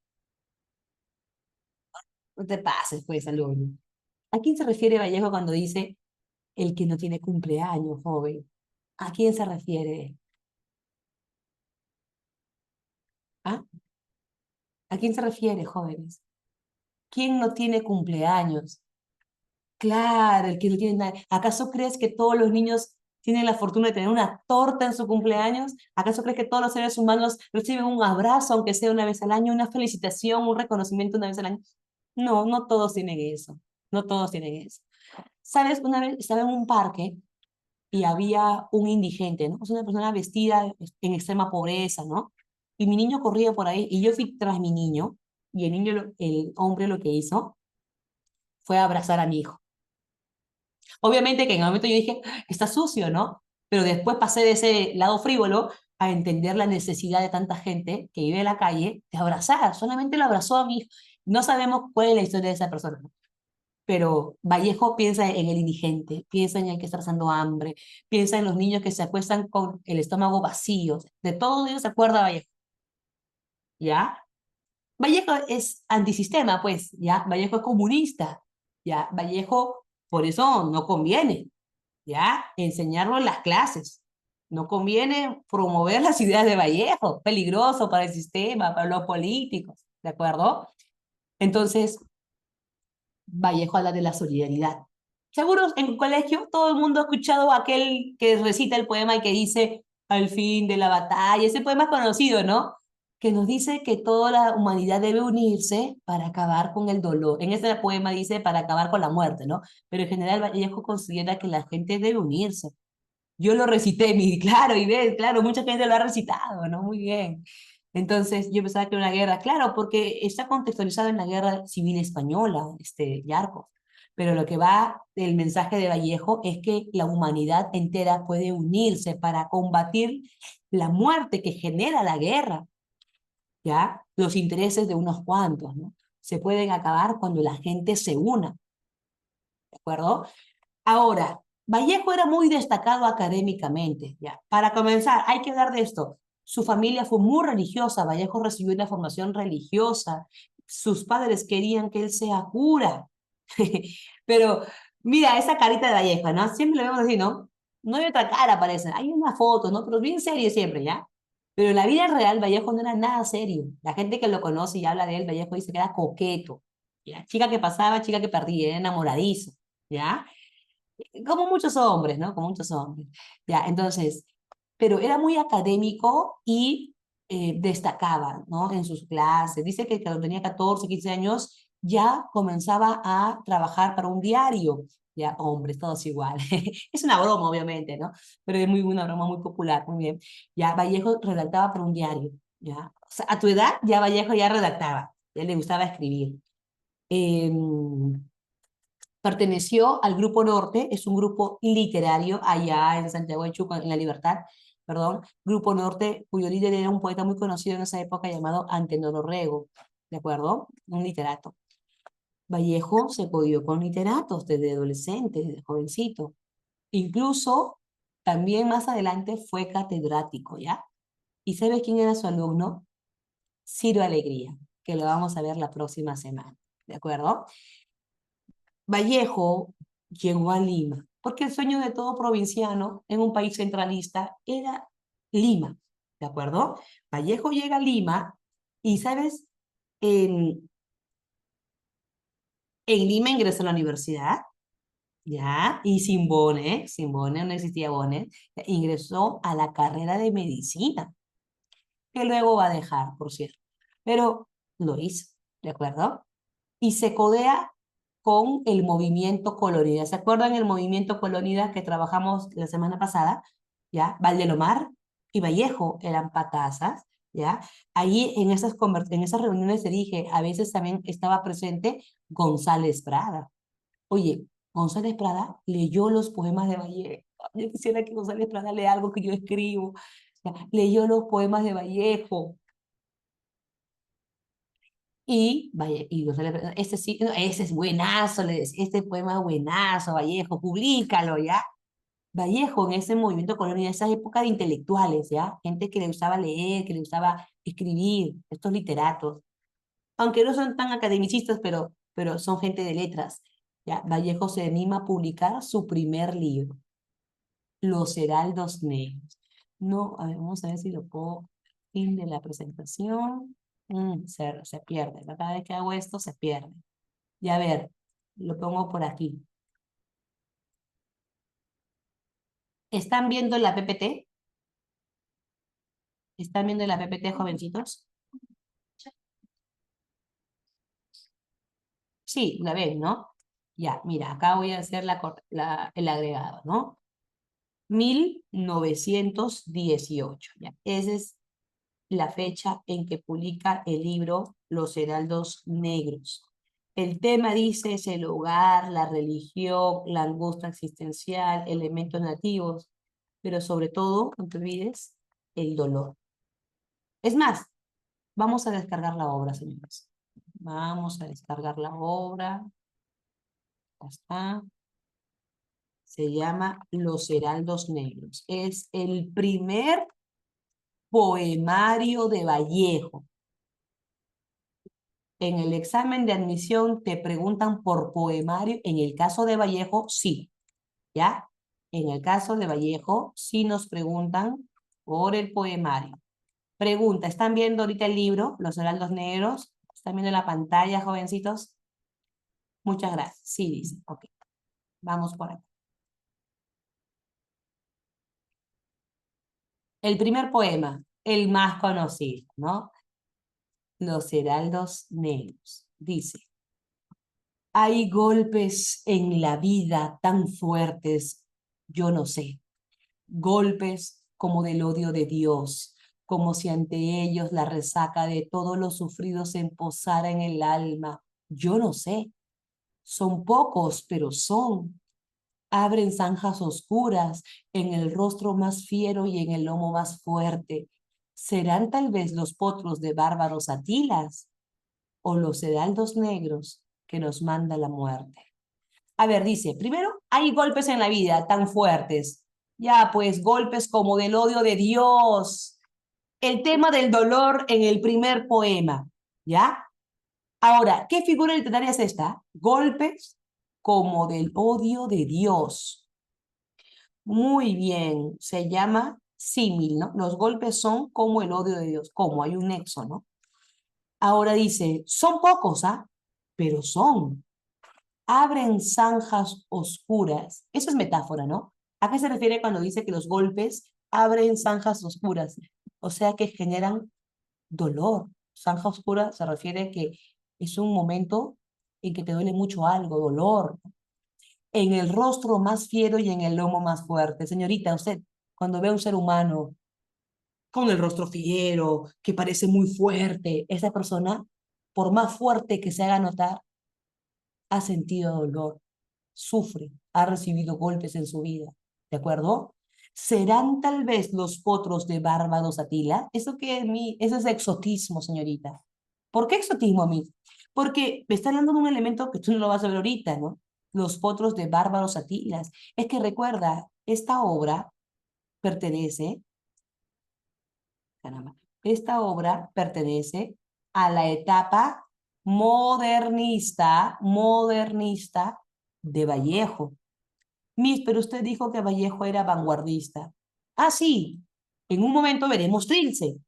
No te pases, pues, alumno. ¿A quién se refiere Vallejo cuando dice el que no tiene cumpleaños, joven? ¿A quién se refiere? ¿Ah? ¿A quién se refiere, jóvenes? ¿Quién no tiene cumpleaños? Claro, el que no tiene nada. ¿Acaso crees que todos los niños tienen la fortuna de tener una torta en su cumpleaños? ¿Acaso crees que todos los seres humanos reciben un abrazo, aunque sea una vez al año, una felicitación, un reconocimiento una vez al año? No, no todos tienen eso. No todos tienen eso. ¿Sabes? Una vez estaba en un parque y había un indigente, ¿no? Es una persona vestida en extrema pobreza, ¿no? Y mi niño corría por ahí y yo fui tras mi niño y el niño, el hombre lo que hizo fue abrazar a mi hijo. Obviamente que en el momento yo dije, está sucio, ¿no? Pero después pasé de ese lado frívolo a entender la necesidad de tanta gente que vive en la calle de abrazar. Solamente lo abrazó a mi hijo. No sabemos cuál es la historia de esa persona, ¿no? Pero Vallejo piensa en el indigente, piensa en el que está pasando hambre, piensa en los niños que se acuestan con el estómago vacío. De todo ello se acuerda Vallejo, ¿ya? Vallejo es antisistema, pues, ¿ya? Vallejo es comunista, ¿ya? Vallejo, por eso no conviene, ¿ya? Enseñarlo en las clases. No conviene promover las ideas de Vallejo, peligroso para el sistema, para los políticos, ¿de acuerdo? Entonces, Vallejo habla de la solidaridad. Seguro en el colegio todo el mundo ha escuchado aquel que recita el poema y que dice al fin de la batalla, ese poema es conocido, ¿no? Que nos dice que toda la humanidad debe unirse para acabar con el dolor. En ese poema dice para acabar con la muerte, ¿no? Pero en general Vallejo considera que la gente debe unirse. Yo lo recité, claro, y ves, claro, mucha gente lo ha recitado, ¿no? Muy bien. Entonces, yo pensaba que era una guerra, claro, porque está contextualizado en la guerra civil española, Yarco. Pero lo que va del mensaje de Vallejo es que la humanidad entera puede unirse para combatir la muerte que genera la guerra, ¿ya? Los intereses de unos cuantos, ¿no? Se pueden acabar cuando la gente se una, ¿de acuerdo? Ahora, Vallejo era muy destacado académicamente, ¿ya? Para comenzar, hay que hablar de esto. Su familia fue muy religiosa, Vallejo recibió una formación religiosa, sus padres querían que él sea cura. Pero mira, esa carita de Vallejo, ¿no? Siempre le vemos así, ¿no? No hay otra cara, parece. Hay una foto, ¿no? Pero bien serio siempre, ¿ya? Pero en la vida real, Vallejo no era nada serio. La gente que lo conoce y habla de él, Vallejo dice que era coqueto, ¿ya? Chica que pasaba, chica que perdía, era enamoradizo, ¿ya? Como muchos hombres, ¿no? Como muchos hombres. Ya, entonces, pero era muy académico y destacaba, ¿no? En sus clases. Dice que cuando tenía 14, 15 años ya comenzaba a trabajar para un diario. Ya, hombres, todos igual. Es una broma, obviamente, ¿no? Pero es muy una broma muy popular, muy bien. Ya, Vallejo redactaba para un diario, ¿ya? O sea, a tu edad ya Vallejo ya redactaba, ya le gustaba escribir. Perteneció al Grupo Norte, es un grupo literario allá en Santiago de Chuco, en La Libertad, perdón, Grupo Norte, cuyo líder era un poeta muy conocido en esa época llamado Antenor Orrego, ¿de acuerdo? Un literato. Vallejo se codió con literatos desde adolescente, desde jovencito. Incluso también más adelante fue catedrático, ¿ya? ¿Y sabes quién era su alumno? Ciro Alegría, que lo vamos a ver la próxima semana, ¿de acuerdo? Vallejo llegó a Lima, porque el sueño de todo provinciano en un país centralista era Lima, ¿de acuerdo? Vallejo llega a Lima y, ¿sabes? En, en Lima ingresó a la universidad, ¿ya? Y sin bone, no existía bone, ingresó a la carrera de medicina, que luego va a dejar, por cierto, pero lo hizo, ¿de acuerdo? Y se codea con el movimiento Colonidas. ¿Se acuerdan el movimiento Colonidas que trabajamos la semana pasada? ¿Ya? Valdelomar y Vallejo eran patazas, ¿ya? Ahí en esas reuniones se dije, a veces también estaba presente González Prada. Oye, González Prada leyó los poemas de Vallejo. Yo quisiera que González Prada lea algo que yo escribo. ¿Ya? Leyó los poemas de Vallejo. Y, vaya, y González, este sí, no, ese es buenazo, este poema es buenazo, Vallejo, públicalo, ¿ya? Vallejo en ese movimiento colonial, en esa época de intelectuales, ¿ya? Gente que le gustaba leer, que le gustaba escribir, estos literatos, aunque no son tan academicistas, pero son gente de letras, ¿ya? Vallejo se anima a publicar su primer libro, Los Heraldos Negros. No, a ver, vamos a ver si lo puedo, fin de la presentación. Se pierde, ¿no? Cada vez que hago esto se pierde. Y a ver, lo pongo por aquí. ¿Están viendo la PPT? ¿Están viendo la PPT, jovencitos? Sí, la ven, ¿no? Ya, mira, acá voy a hacer el agregado, ¿no? 1918. ¿Ya? Esa es la fecha en que publica el libro Los Heraldos Negros. El tema dice es el hogar, la religión, la angustia existencial, elementos nativos, pero sobre todo, no te olvides, el dolor. Es más, vamos a descargar la obra, señores. Vamos a descargar la obra. Ya está. Se llama Los Heraldos Negros. Es el primer poemario de Vallejo. En el examen de admisión te preguntan por poemario. En el caso de Vallejo, sí. ¿Ya? En el caso de Vallejo, sí nos preguntan por el poemario. Pregunta, ¿están viendo ahorita el libro, Los Heraldos Negros? ¿Están viendo la pantalla, jovencitos? Muchas gracias. Sí, dice. Ok, vamos por acá. El primer poema, el más conocido, ¿no? Los Heraldos Negros. Dice, hay golpes en la vida tan fuertes, yo no sé, golpes como del odio de Dios, como si ante ellos la resaca de todos los sufridos se posara en el alma, yo no sé, son pocos, pero son. Abren zanjas oscuras en el rostro más fiero y en el lomo más fuerte. ¿Serán tal vez los potros de bárbaros Atilas o los heraldos negros que nos manda la muerte? A ver, dice, primero, hay golpes en la vida tan fuertes. Ya, pues, golpes como del odio de Dios. El tema del dolor en el primer poema, ¿ya? Ahora, ¿qué figura literaria es esta? Golpes como del odio de Dios. Muy bien, se llama símil, ¿no? Los golpes son como el odio de Dios, como hay un nexo, ¿no? Ahora dice, son pocos, ¿ah? Pero son. Abren zanjas oscuras. Eso es metáfora, ¿no? ¿A qué se refiere cuando dice que los golpes abren zanjas oscuras? O sea, que generan dolor. Zanja oscura se refiere a que es un momento en que te duele mucho algo, dolor, en el rostro más fiero y en el lomo más fuerte. Señorita, usted, cuando ve a un ser humano con el rostro fiero, que parece muy fuerte, esa persona, por más fuerte que se haga notar, ha sentido dolor, sufre, ha recibido golpes en su vida, ¿de acuerdo? ¿Serán tal vez los potros de Bárbaros Atila? Eso es exotismo, señorita. ¿Por qué exotismo a mí? Porque me está hablando de un elemento que tú no lo vas a ver ahorita, ¿no? Los potros de Bárbaros Atilas. Es que recuerda, esta obra pertenece, caramba, esta obra pertenece a la etapa modernista de Vallejo. Miss, pero usted dijo que Vallejo era vanguardista. Ah, sí, en un momento veremos Trilce.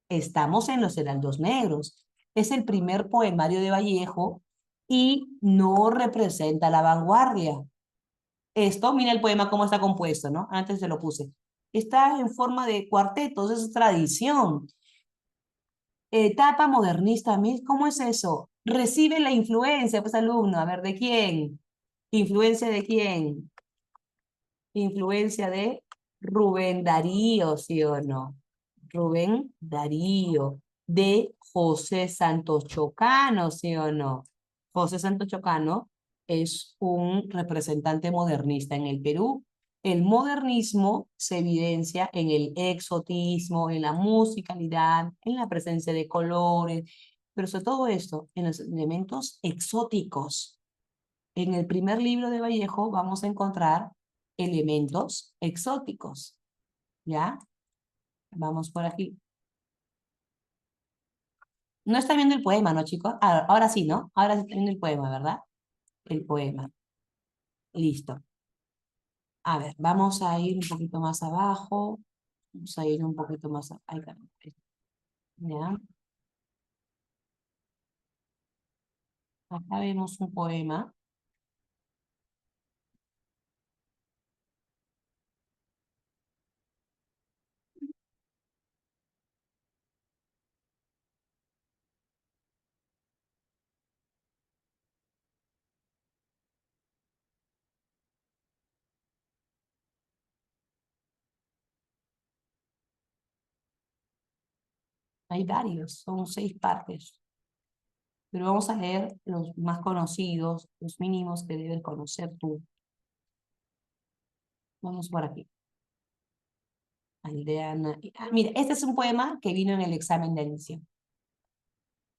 Estamos en Los Heraldos Negros. Es el primer poemario de Vallejo y no representa la vanguardia. Esto, mira el poema cómo está compuesto, ¿no? Antes se lo puse. Está en forma de cuartetos, es tradición. Etapa modernista, Miss, ¿cómo es eso? Recibe la influencia, pues alumno, a ver, ¿de quién? ¿Influencia de quién? Influencia de Rubén Darío, ¿sí o no? Rubén Darío, de José Santos Chocano, ¿sí o no? José Santos Chocano es un representante modernista en el Perú. El modernismo se evidencia en el exotismo, en la musicalidad, en la presencia de colores, pero sobre todo esto, en los elementos exóticos. En el primer libro de Vallejo vamos a encontrar elementos exóticos, ¿ya? Vamos por aquí. No está viendo el poema, ¿no, chicos? Ah, ahora sí, ¿no? Ahora sí está viendo el poema, ¿verdad? El poema. Listo. A ver, vamos a ir un poquito más abajo. Vamos a ir un poquito más abajo. Ay, caramba. ¿Ya? Acá vemos un poema. Hay varios, son 6 partes. Pero vamos a leer los más conocidos, los mínimos que debes conocer tú. Vamos por aquí. Aldeana. Mira, este es un poema que vino en el examen de admisión.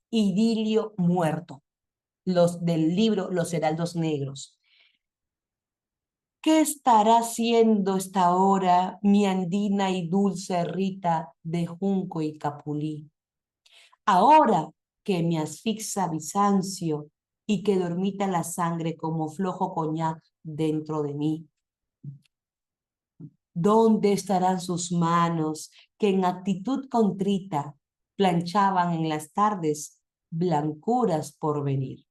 Idilio muerto. Los del libro Los Heraldos Negros. ¿Qué estará haciendo esta hora mi andina y dulce Rita de junco y capulí? Ahora que me asfixia Bizancio y que dormita la sangre como flojo coñac dentro de mí. ¿Dónde estarán sus manos que en actitud contrita planchaban en las tardes blancuras por venir?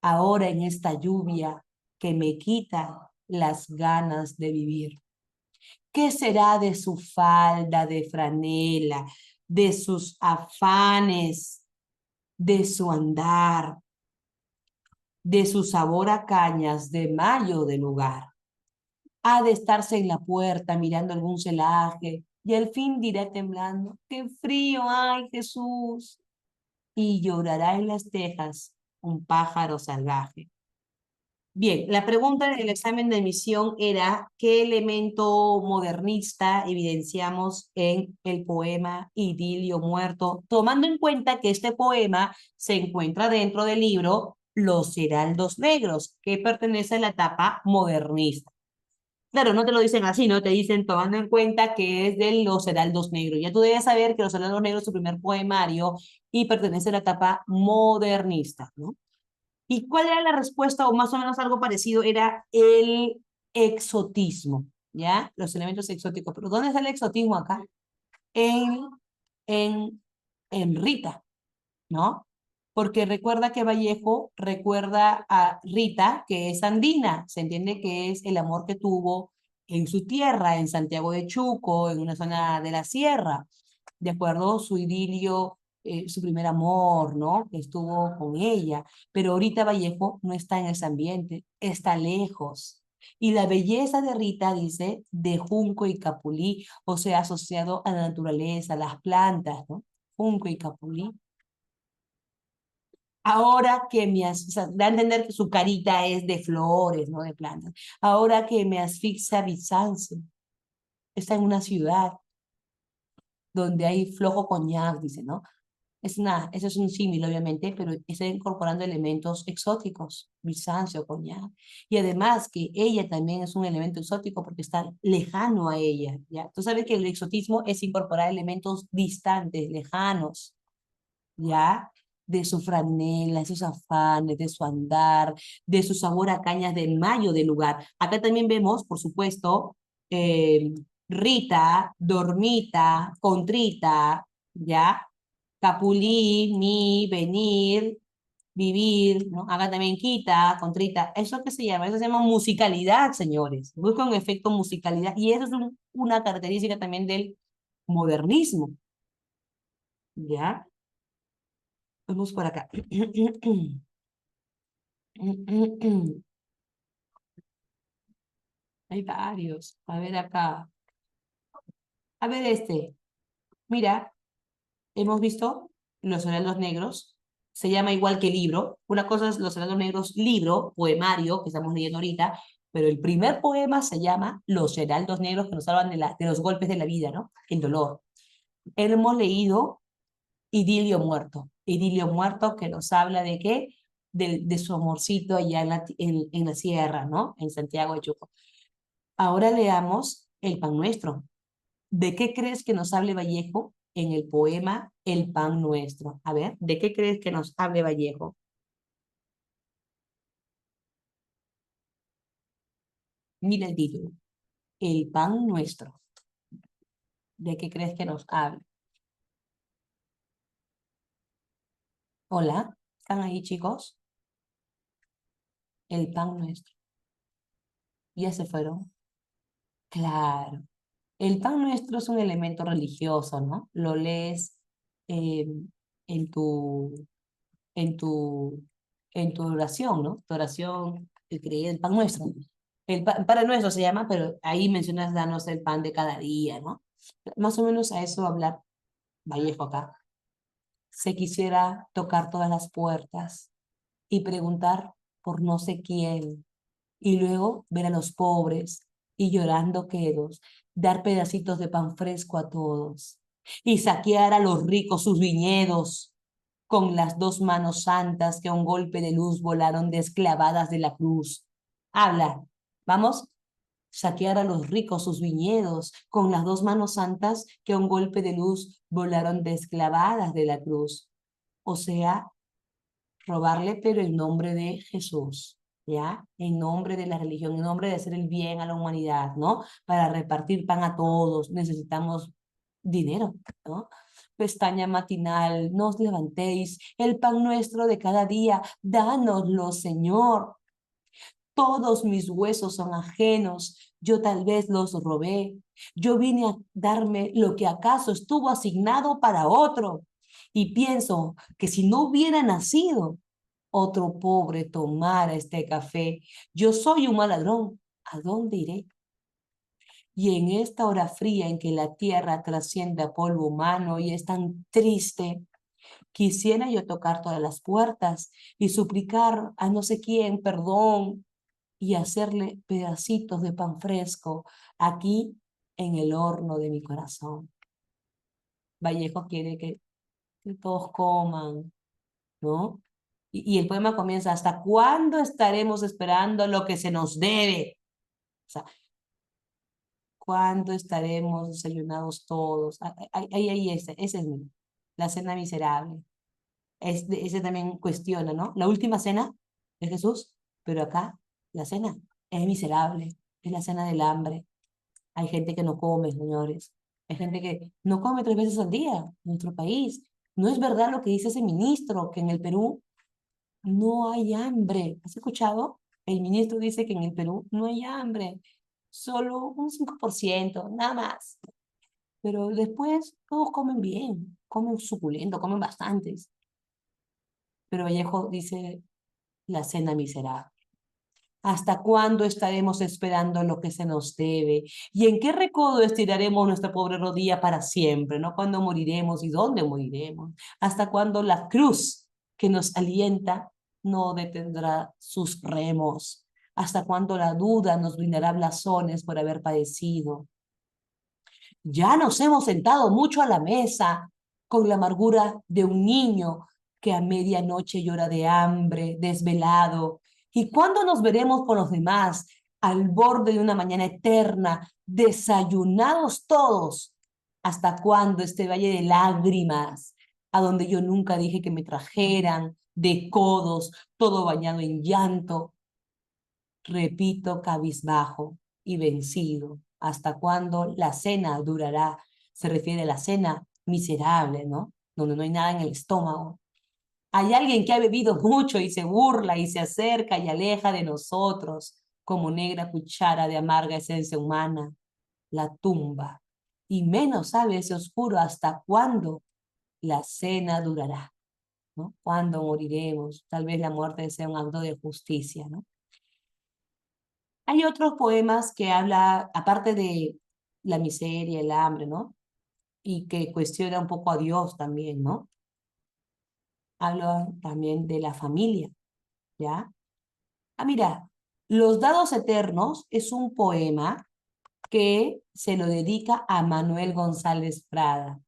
Ahora en esta lluvia que me quita las ganas de vivir. ¿Qué será de su falda de franela, de sus afanes, de su andar, de su sabor a cañas de mayo del lugar? Ha de estarse en la puerta mirando algún celaje y al fin dirá temblando, ¡qué frío hay, Jesús! Y llorará en las tejas un pájaro salvaje. Bien, la pregunta del examen de admisión era ¿qué elemento modernista evidenciamos en el poema Idilio Muerto? Tomando en cuenta que este poema se encuentra dentro del libro Los Heraldos Negros, que pertenece a la etapa modernista. Claro, no te lo dicen así, ¿no? Te dicen tomando en cuenta que es de Los Heraldos Negros. Ya tú debes saber que Los Heraldos Negros es su primer poemario y pertenece a la etapa modernista, ¿no? ¿Y cuál era la respuesta, o más o menos algo parecido? Era el exotismo, ¿ya? Los elementos exóticos. ¿Pero dónde está el exotismo acá? En, en, en Rita, ¿no? Porque recuerda que Vallejo recuerda a Rita, que es andina, se entiende que es el amor que tuvo en su tierra, en Santiago de Chuco, en una zona de la sierra, de acuerdo, su idilio, su primer amor, ¿no? Que estuvo con ella, pero ahorita Vallejo no está en ese ambiente, está lejos. Y la belleza de Rita, dice, de junco y capulí, o sea, asociado a la naturaleza, a las plantas, ¿no? Junco y capulí. Ahora que o sea, da a entender que su carita es de flores, no de plantas. Ahora que me asfixia Bizancio, está en una ciudad donde hay flojo coñac, dice, ¿no? Eso es un símil, obviamente, pero está incorporando elementos exóticos, Bizancio, coñac. Y además que ella también es un elemento exótico porque está lejano a ella, ¿ya? Tú sabes que el exotismo es incorporar elementos distantes, lejanos, ¿ya? De su franela, de sus afanes, de su andar, de su sabor a cañas del mayo del lugar. Acá también vemos, por supuesto, eh, Rita, Dormita, Contrita, ¿ya? Capulí, ni, venir, vivir, ¿no? Acá también quita, contrita. ¿Eso qué se llama? Eso se llama musicalidad, señores. Busca un efecto musicalidad. Y eso es una característica también del modernismo, ¿ya? Vamos por acá. Hay varios. A ver acá. A ver este. Mira, hemos visto Los Heraldos Negros. Se llama igual que libro. Una cosa es Los Heraldos Negros, libro, poemario, que estamos leyendo ahorita, pero el primer poema se llama Los Heraldos Negros, que nos hablan de los golpes de la vida, ¿no? El dolor. Hemos leído Idilio Muerto. Idilio Muerto que nos habla de qué? De su amorcito allá en la sierra, ¿no? En Santiago de Chuco. Ahora leamos El Pan Nuestro. ¿De qué crees que nos hable Vallejo en el poema El Pan Nuestro? A ver, ¿de qué crees que nos hable Vallejo? Mira el título. El Pan Nuestro. ¿De qué crees que nos hable? Hola, ¿están ahí, chicos? El Pan Nuestro. ¿Ya se fueron? Claro. El Pan Nuestro es un elemento religioso, ¿no? Lo lees eh, en tu, en tu, en tu oración, ¿no? Tu oración, el Pan Nuestro. Para Nuestro se llama, pero ahí mencionas danos el pan de cada día, ¿no? Más o menos a eso va a hablar Vallejo acá. se quisiera tocar todas las puertas y preguntar por no sé quién, y luego ver a los pobres y llorando quedos, dar pedacitos de pan fresco a todos, y saquear a los ricos sus viñedos con las dos manos santas que a un golpe de luz volaron desclavadas de la cruz. Habla, vamos, saquear a los ricos sus viñedos con las dos manos santas que a un golpe de luz volaron desclavadas de la cruz. O sea, robarle, pero en nombre de Jesús, ¿ya? En nombre de la religión, en nombre de hacer el bien a la humanidad, ¿no? Para repartir pan a todos necesitamos dinero, ¿no? Pestaña matinal, no os levantéis, el pan nuestro de cada día, dánoslo, Señor. Todos mis huesos son ajenos, yo tal vez los robé. Yo vine a darme lo que acaso estuvo asignado para otro. Y pienso que si no hubiera nacido, otro pobre tomara este café. Yo soy un mal ladrón, ¿a dónde iré? Y en esta hora fría en que la tierra trasciende a polvo humano y es tan triste, quisiera yo tocar todas las puertas y suplicar a no sé quién perdón y hacerle pedacitos de pan fresco aquí en el horno de mi corazón. Vallejo quiere que todos coman, ¿no? Y el poema comienza, ¿hasta cuándo estaremos esperando lo que se nos debe? O sea, ¿cuándo estaremos desayunados todos? Ahí, ese es mi, la cena miserable. Ese también cuestiona, ¿no? La última cena de Jesús, pero acá la cena es miserable, es la cena del hambre. Hay gente que no come, señores. Hay gente que no come 3 veces al día en nuestro país. No es verdad lo que dice ese ministro, que en el Perú no hay hambre. ¿Has escuchado? El ministro dice que en el Perú no hay hambre. Solo un 5%, nada más. Pero después todos comen bien, comen suculento, comen bastantes. Pero Vallejo dice la cena miserable. ¿Hasta cuándo estaremos esperando lo que se nos debe? ¿Y en qué recodo estiraremos nuestra pobre rodilla para siempre? ¿No? ¿Cuándo moriremos y dónde moriremos? ¿Hasta cuándo la cruz que nos alienta no detendrá sus remos? ¿Hasta cuándo la duda nos brindará blasones por haber padecido? Ya nos hemos sentado mucho a la mesa con la amargura de un niño que a medianoche llora de hambre, desvelado. ¿Y cuándo nos veremos con los demás al borde de una mañana eterna, desayunados todos? ¿Hasta cuándo este valle de lágrimas, a donde yo nunca dije que me trajeran, de codos, todo bañado en llanto? Repito cabizbajo y vencido. ¿Hasta cuándo la cena durará? Se refiere a la cena miserable, ¿no? Donde no hay nada en el estómago. Hay alguien que ha bebido mucho y se burla y se acerca y aleja de nosotros como negra cuchara de amarga esencia humana, la tumba. Y menos sabe ese oscuro hasta cuándo la cena durará, ¿no? ¿Cuándo moriremos? Tal vez la muerte sea un acto de justicia, ¿no? Hay otros poemas que habla, aparte de la miseria, el hambre, ¿no? Y que cuestiona un poco a Dios también, ¿no? Habla también de la familia, ¿ya? Ah, mira, Los Dados Eternos es un poema que se lo dedica a Manuel González Prada.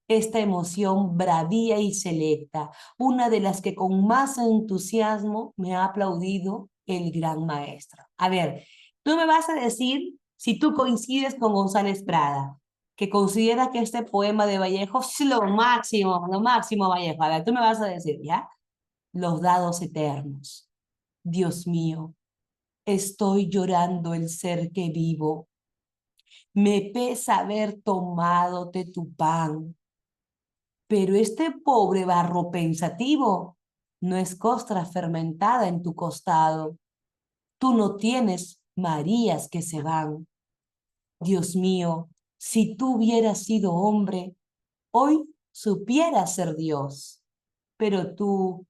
Esta emoción bravía y selecta, una de las que con más entusiasmo me ha aplaudido el gran maestro. A ver, tú me vas a decir si tú coincides con González Prada, que considera que este poema de Vallejo es lo máximo Vallejo. A ver, tú me vas a decir, ¿ya? Los dados eternos. Dios mío, estoy llorando el ser que vivo. Me pesa haber tomado de tu pan, pero este pobre barro pensativo no es costra fermentada en tu costado. Tú no tienes Marías que se van. Dios mío, si tú hubieras sido hombre, hoy supieras ser Dios. Pero tú,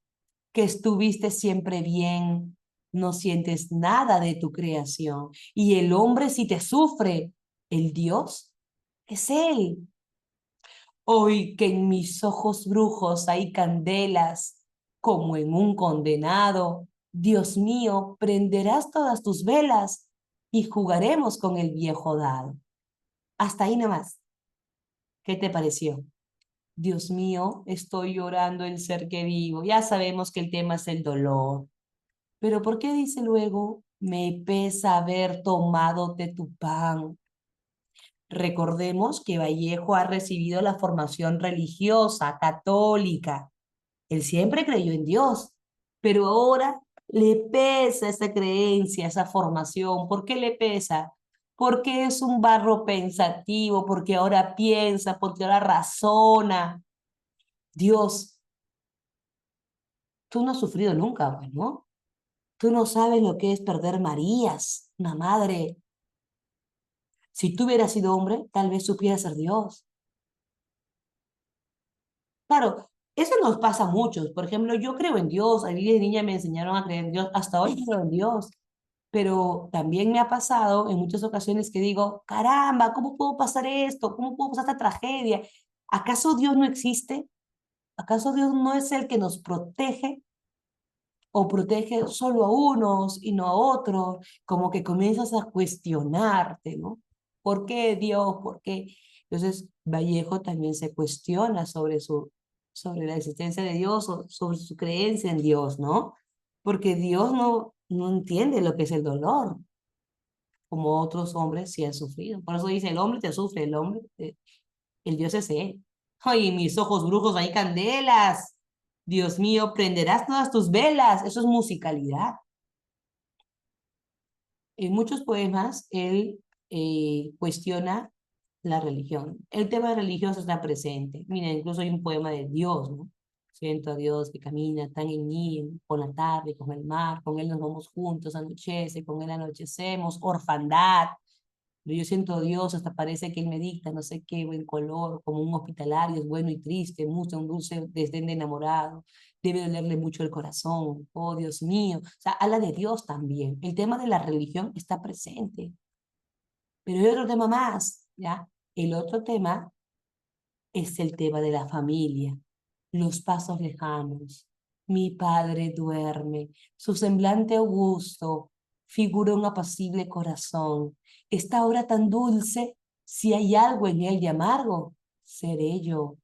que estuviste siempre bien, no sientes nada de tu creación. Y el hombre si te sufre, el Dios es Él. Hoy que en mis ojos brujos hay candelas, como en un condenado, Dios mío, prenderás todas tus velas y jugaremos con el viejo dado. Hasta ahí nomás. ¿Qué te pareció? Dios mío, estoy llorando el ser que vivo. Ya sabemos que el tema es el dolor. Pero ¿por qué dice luego, me pesa haber tomado de tu pan? Recordemos que Vallejo ha recibido la formación religiosa, católica. Él siempre creyó en Dios, pero ahora le pesa esa creencia, esa formación. ¿Por qué le pesa? Porque es un barro pensativo, porque ahora piensa, porque ahora razona. Dios, tú no has sufrido nunca, bueno. Tú no sabes lo que es perder Marías, una madre. Si tú hubieras sido hombre, tal vez supieras ser Dios. Claro, eso nos pasa a muchos. Por ejemplo, yo creo en Dios. A mí de niña me enseñaron a creer en Dios. Hasta hoy creo en Dios. Pero también me ha pasado en muchas ocasiones que digo, caramba, ¿cómo puedo pasar esto? ¿Cómo puedo pasar esta tragedia? ¿Acaso Dios no existe? ¿Acaso Dios no es el que nos protege o protege solo a unos y no a otros? Como que comienzas a cuestionarte, ¿no? ¿Por qué Dios? ¿Por qué? Entonces, Vallejo también se cuestiona sobre la existencia de Dios o sobre su creencia en Dios, ¿no? Porque Dios no entiende lo que es el dolor, como otros hombres sí han sufrido. Por eso dice, el hombre te sufre, el Dios es él. Ay, mis ojos brujos, hay candelas. Dios mío, prenderás todas tus velas. Eso es musicalidad. En muchos poemas él cuestiona la religión. El tema religioso está presente. Mira, incluso hay un poema de Dios, ¿no? Siento a Dios que camina tan en mí, con la tarde, con el mar, con él nos vamos juntos, anochece, con él anochecemos, orfandad. Pero yo siento a Dios, hasta parece que Él me dicta no sé qué buen color, como un hospitalario, es bueno y triste, mucho un dulce desdén de enamorado, debe dolerle mucho el corazón, oh Dios mío. O sea, habla de Dios también. El tema de la religión está presente, pero hay otro tema más, ¿ya? El otro tema es el tema de la familia, los pasos lejanos. Mi padre duerme, su semblante augusto figura un apacible corazón. Esta hora tan dulce, si hay algo en él de amargo, seré yo.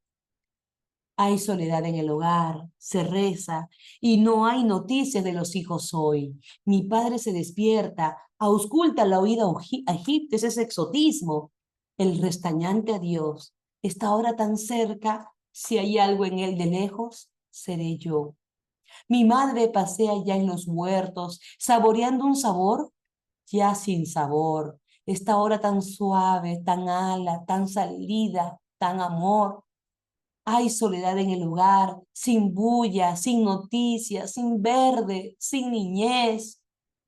Hay soledad en el hogar, se reza, y no hay noticias de los hijos hoy. Mi padre se despierta, ausculta la oída a Egipto, ese es exotismo. El restañante adiós está ahora tan cerca, si hay algo en él de lejos, seré yo. Mi madre pasea ya en los huertos, saboreando un sabor ya sin sabor. Esta hora tan suave, tan ala, tan salida, tan amor. Hay soledad en el lugar, sin bulla, sin noticias, sin verde, sin niñez.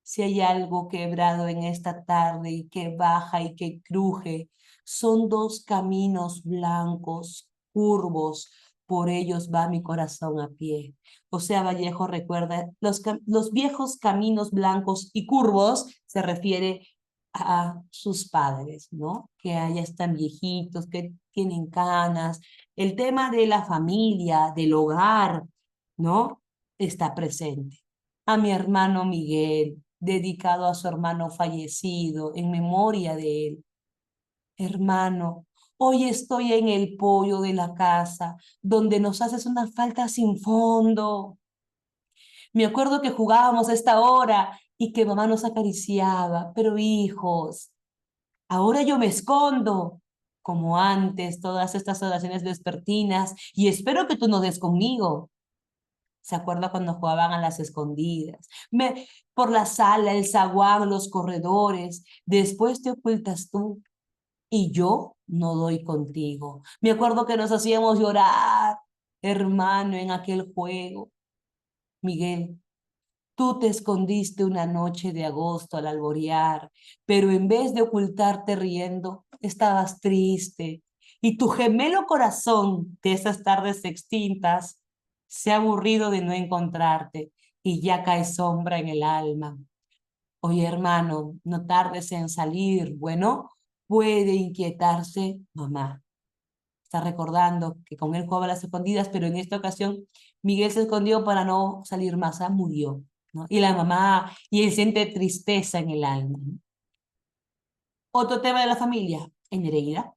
Si hay algo quebrado en esta tarde y que baja y que cruje, son dos caminos blancos, curvos, por ellos va mi corazón a pie. O sea, Vallejo recuerda, los viejos caminos blancos y curvos se refiere a sus padres, ¿no? Que ya están viejitos, que tienen canas, el tema de la familia, del hogar, ¿no? Está presente. A mi hermano Miguel, dedicado a su hermano fallecido, en memoria de él. Hermano, hoy estoy en el pollo de la casa, donde nos haces una falta sin fondo. Me acuerdo que jugábamos a esta hora y que mamá nos acariciaba, pero hijos, ahora yo me escondo, como antes, todas estas oraciones vespertinas, y espero que tú no des conmigo. ¿Se acuerda cuando jugaban a las escondidas? Por la sala, el zaguán, los corredores, después te ocultas tú y yo no doy contigo. Me acuerdo que nos hacíamos llorar, hermano, en aquel juego. Miguel, tú te escondiste una noche de agosto al alborear, pero en vez de ocultarte riendo, estabas triste. Y tu gemelo corazón de esas tardes extintas se ha aburrido de no encontrarte y ya cae sombra en el alma. Oye, hermano, no tardes en salir. Bueno, puede inquietarse mamá. está recordando que con él jugaba a las escondidas, pero en esta ocasión Miguel se escondió para no salir más, murió, ¿no? Y la mamá, y él siente tristeza en el alma, ¿no? Otro tema de la familia, en Nereida.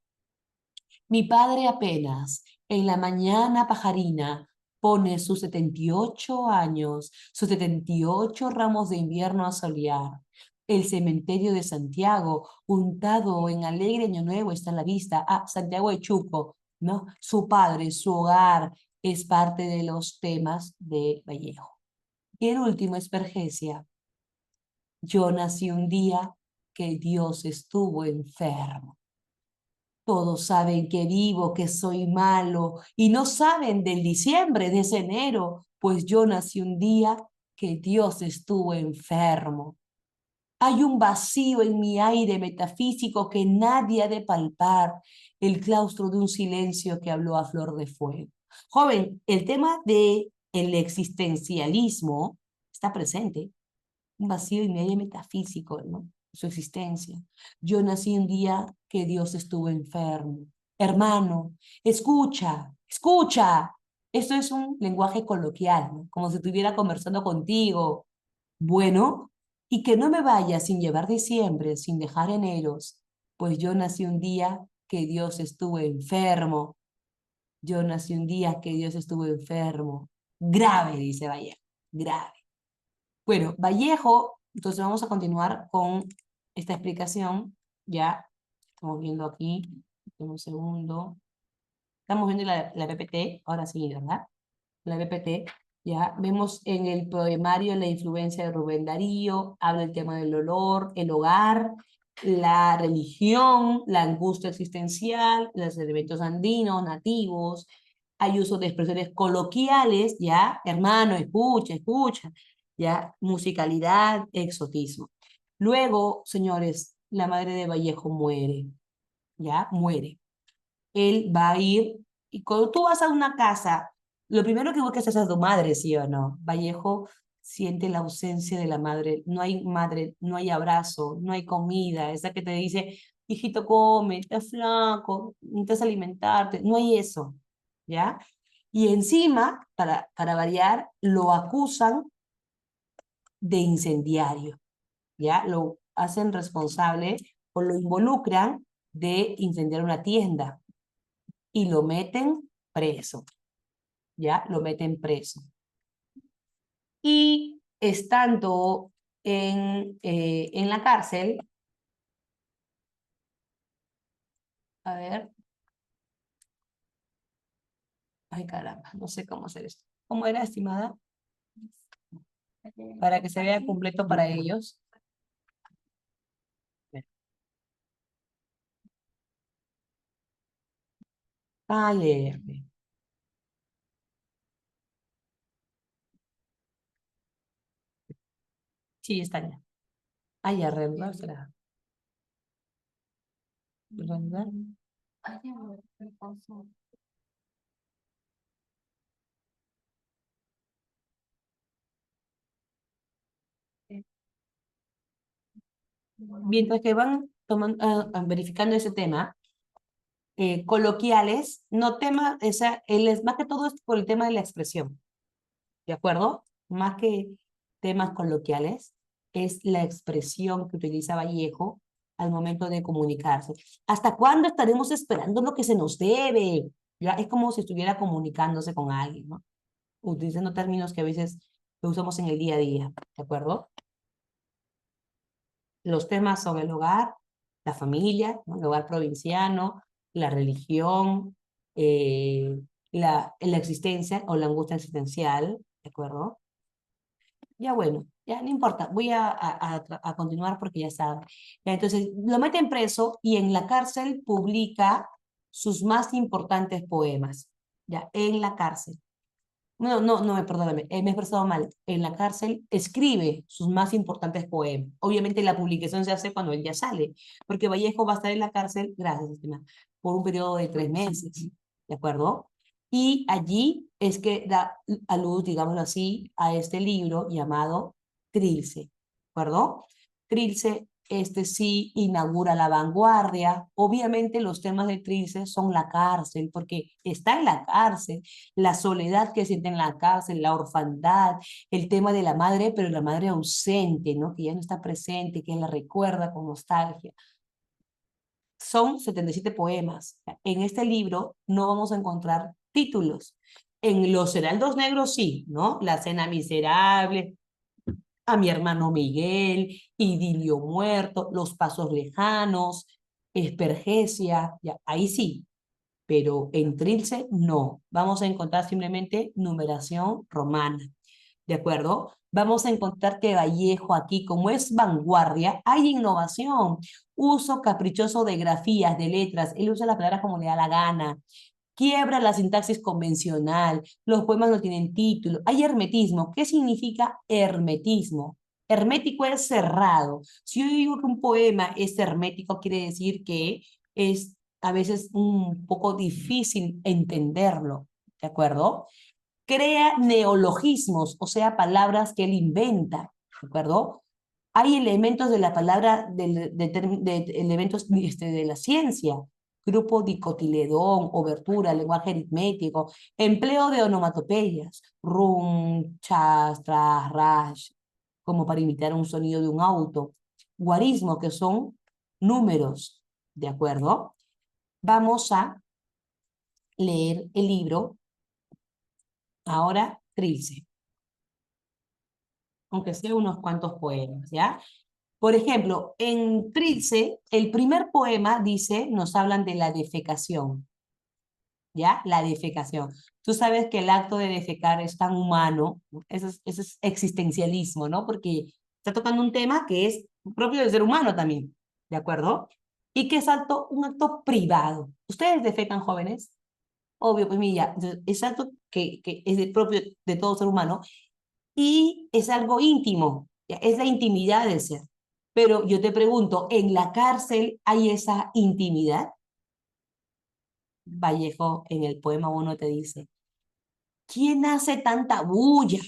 Mi padre apenas en la mañana pajarina pone sus 78 años, sus 78 ramos de invierno a solear. El cementerio de Santiago, untado en alegre año nuevo, está a la vista. Ah, Santiago de Chuco, ¿no? Su padre, su hogar, es parte de los temas de Vallejo. Y el último es Pergesia. Yo nací un día que Dios estuvo enfermo. Todos saben que vivo, que soy malo, y no saben del diciembre, de ese enero, pues yo nací un día que Dios estuvo enfermo. Hay un vacío en mi aire metafísico que nadie ha de palpar, el claustro de un silencio que habló a flor de fuego. Joven, el tema de el existencialismo está presente, un vacío y medio metafísico, ¿no? Su existencia. Yo nací un día que Dios estuvo enfermo. Hermano, escucha, escucha. Esto es un lenguaje coloquial, ¿no? Como si estuviera conversando contigo. Bueno, y que no me vaya sin llevar diciembre, sin dejar eneros, pues yo nací un día que Dios estuvo enfermo. Yo nací un día que Dios estuvo enfermo. Grave, dice Vallejo, grave. Bueno, Vallejo, entonces vamos a continuar con esta explicación. Ya estamos viendo aquí, un segundo. Estamos viendo la PPT, ahora sí, ¿verdad? La PPT, ya vemos en el poemario la influencia de Rubén Darío, habla el tema del olor, el hogar, la religión, la angustia existencial, los elementos andinos, nativos, hay uso de expresiones coloquiales, ya, hermano, escucha, escucha, ya, musicalidad, exotismo. Luego, señores, la madre de Vallejo muere, ya, muere. Él va a ir, y cuando tú vas a una casa, lo primero que buscas es a tu madre, ¿sí o no? Vallejo siente la ausencia de la madre, no hay abrazo, no hay comida, esa que te dice, hijito, come, estás flaco, necesitas alimentarte, no hay eso, ¿ya? Y encima, para variar, lo acusan de incendiario, ¿ya? Lo hacen responsable o lo involucran de incendiar una tienda y lo meten preso, ¿ya? Lo meten preso. Y estando en la cárcel, a ver, ay caramba, no sé cómo hacer esto. ¿Cómo era, estimada? Para que se vea completo para ellos. Ay, sí, está ya. Ay, arreglar será. Arreglar. Mientras que van verificando ese tema, coloquiales, no tema, más que todo es por el tema de la expresión. ¿De acuerdo? Más que temas coloquiales, es la expresión que utiliza Vallejo al momento de comunicarse. ¿Hasta cuándo estaremos esperando lo que se nos debe? Ya es como si estuviera comunicándose con alguien, ¿no? Utilizando términos que a veces lo usamos en el día a día, ¿de acuerdo? Los temas son el hogar, la familia, ¿no? El hogar provinciano, la religión, la existencia o la angustia existencial, ¿de acuerdo? Ya bueno, ya no importa, voy a continuar porque ya saben. Ya, entonces, lo meten preso y en la cárcel publica sus más importantes poemas, ya, en la cárcel. No, perdóname, me he expresado mal. En la cárcel escribe sus más importantes poemas. Obviamente la publicación se hace cuando él ya sale, porque Vallejo va a estar en la cárcel, gracias, estimada, por un periodo de 3 meses, ¿de acuerdo? Y allí es que da a luz, digámoslo así, a este libro llamado Trilce, ¿de acuerdo? Trilce este sí inaugura la vanguardia. Obviamente los temas de Trilce son la cárcel, porque está en la cárcel, la soledad que siente en la cárcel, la orfandad, el tema de la madre, pero la madre ausente, ¿no? Que ya no está presente, que la recuerda con nostalgia. Son 77 poemas. En este libro no vamos a encontrar títulos. En Los Heraldos Negros sí, ¿no? La Cena Miserable, A mi hermano Miguel, Idilio Muerto, Los Pasos Lejanos, Espergesia, ya, ahí sí, pero en Trilce no. Vamos a encontrar simplemente numeración romana, ¿de acuerdo? Vamos a encontrar que Vallejo aquí, como es vanguardia, hay innovación, uso caprichoso de grafías, de letras, él usa las palabras como le da la gana, quiebra la sintaxis convencional, los poemas no tienen título, hay hermetismo. ¿Qué significa hermetismo? Hermético es cerrado. Si yo digo que un poema es hermético, quiere decir que es a veces un poco difícil entenderlo, ¿de acuerdo? Crea neologismos, o sea, palabras que él inventa, ¿de acuerdo? Hay elementos de la palabra, de elementos de la ciencia, grupo dicotiledón, obertura, lenguaje aritmético, empleo de onomatopeyas, rum, chas, tras, rash, como para imitar un sonido de un auto, guarismo, que son números, ¿de acuerdo? Vamos a leer el libro, ahora Trilce, aunque sea unos cuantos poemas, ¿ya? Por ejemplo, en Trilce, el primer poema dice, nos hablan de la defecación, ¿ya? La defecación. Tú sabes que el acto de defecar es tan humano, ¿no? Eso es existencialismo, ¿no? Porque está tocando un tema que es propio del ser humano también, ¿de acuerdo? Y que es un acto privado. ¿Ustedes defecan, jóvenes? Obvio, pues mira, es algo que es propio de todo ser humano y es algo íntimo, ¿ya? Es la intimidad del ser. Pero yo te pregunto, ¿en la cárcel hay esa intimidad? Vallejo en el poema uno te dice, ¿quién hace tanta bulla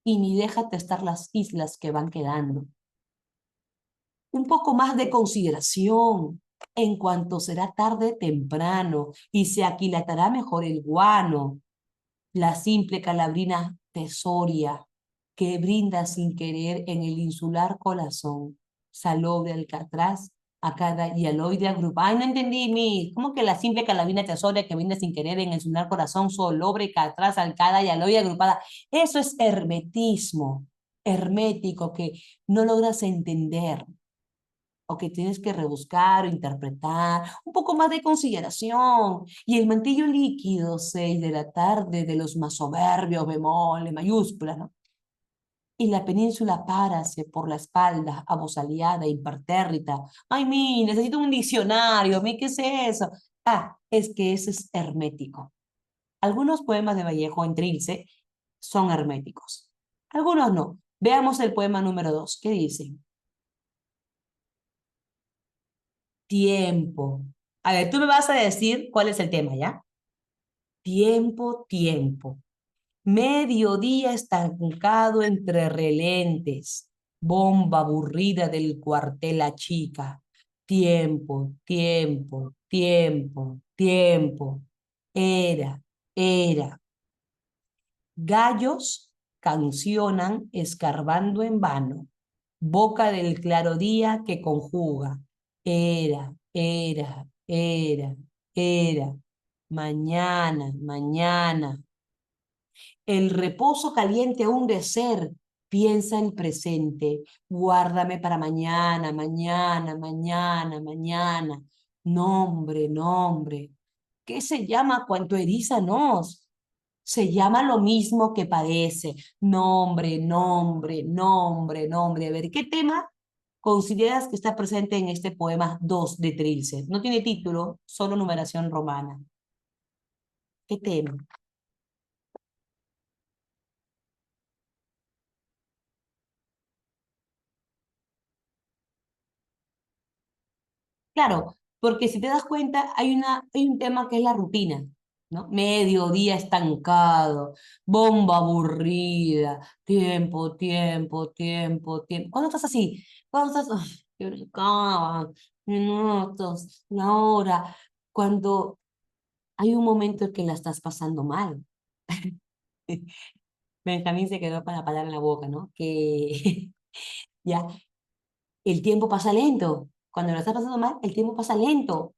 y ni deja testar las islas que van quedando? Un poco más de consideración en cuanto será tarde temprano y se aquilatará mejor el guano, la simple calabrina tesoria que brinda sin querer en el insular corazón, salobre alcatraz a cada hialoide agrupa. Ay, no entendí, ¿cómo que la simple calabrina tesoria que brinda sin querer en el insular corazón, salobre alcatraz a cada hialoide agrupada? Eso es hermetismo, hermético, que no logras entender o que tienes que rebuscar o interpretar, un poco más de consideración. Y el mantillo líquido, 6 de la tarde, de los más soberbios, bemoles, mayúsculas, ¿no? Y la península párase por la espalda, avosaliada, impertérrita. Ay, necesito un diccionario, ¿qué es eso? Ah, es que ese es hermético. Algunos poemas de Vallejo en Trilce son herméticos. Algunos no. Veamos el poema número 2. ¿Qué dice? Tiempo. A ver, tú me vas a decir cuál es el tema, ¿ya? Tiempo, tiempo. Mediodía estancado entre relentes. Bomba aburrida del cuartel La Chica. Tiempo, tiempo, tiempo, tiempo. Era, era. Gallos cancionan escarbando en vano. Boca del claro día que conjuga. Era. Mañana, mañana. El reposo caliente aún de ser. Piensa en presente. Guárdame para mañana, mañana, mañana, mañana. Nombre, nombre. ¿Qué se llama cuanto eriza nos? Se llama lo mismo que padece. Nombre, nombre, nombre, nombre. A ver, ¿qué tema consideras que está presente en este poema 2 de Trilce? No tiene título, solo numeración romana. ¿Qué tema? Claro, porque si te das cuenta, hay un tema que es la rutina, ¿no? Mediodía estancado, bomba aburrida, tiempo, tiempo, tiempo, tiempo. ¿Cuándo estás así? ¿Cuándo estás? Ay, qué brincaba, minutos, una hora. Cuando hay un momento en que la estás pasando mal. Benjamín se quedó con la palabra en la boca, ¿no? Que ya, el tiempo pasa lento. Cuando lo estás pasando mal, el tiempo pasa lento.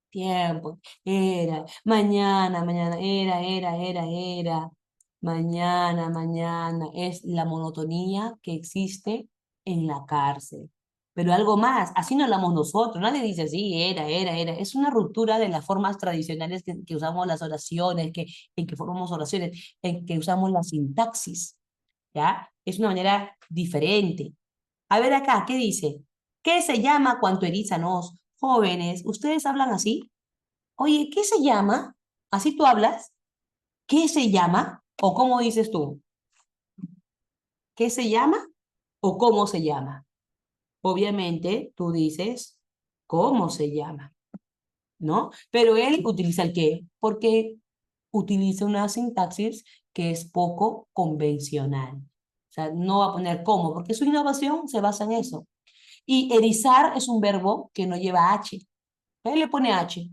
Tiempo, mañana, mañana, mañana, mañana, es la monotonía que existe en la cárcel. Pero algo más, así no hablamos nosotros, nadie dice así, era. Es una ruptura de las formas tradicionales que usamos las oraciones, en que formamos oraciones, en que usamos la sintaxis, ¿ya? Es una manera diferente. A ver acá, ¿qué dice? ¿Qué se llama cuanto jóvenes? ¿Ustedes hablan así? Oye, ¿qué se llama? ¿Así tú hablas? ¿Qué se llama? ¿O cómo dices tú? ¿Qué se llama? ¿O cómo se llama? Obviamente tú dices cómo se llama, ¿no? Pero él utiliza el qué, porque utiliza una sintaxis que es poco convencional. O sea, no va a poner cómo, porque su innovación se basa en eso. Y erizar es un verbo que no lleva H. Él le pone H.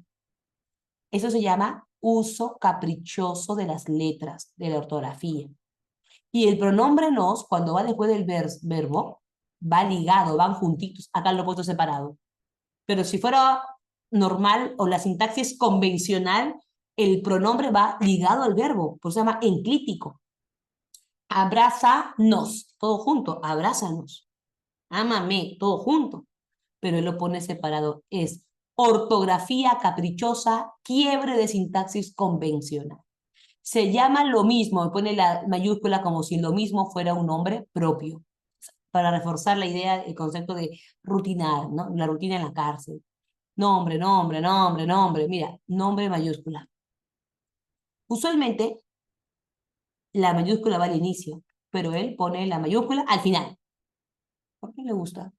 Eso se llama uso caprichoso de las letras, de la ortografía. Y el pronombre nos, cuando va después del verbo, va ligado, van juntitos. Acá lo he puesto separado. Pero si fuera normal o la sintaxis convencional, el pronombre va ligado al verbo, por eso se llama enclítico. Abrázanos, todo junto, abrázanos. Ámame, todo junto. Pero él lo pone separado. Es ortografía caprichosa, quiebre de sintaxis convencional. Se llama lo mismo, pone la mayúscula como si lo mismo fuera un nombre propio, para reforzar la idea, el concepto de rutinar, ¿no? La rutina en la cárcel. Nombre, nombre, nombre, nombre. Mira, nombre mayúscula. Usualmente la mayúscula va al inicio, pero él pone la mayúscula al final. ¿Por qué le gusta?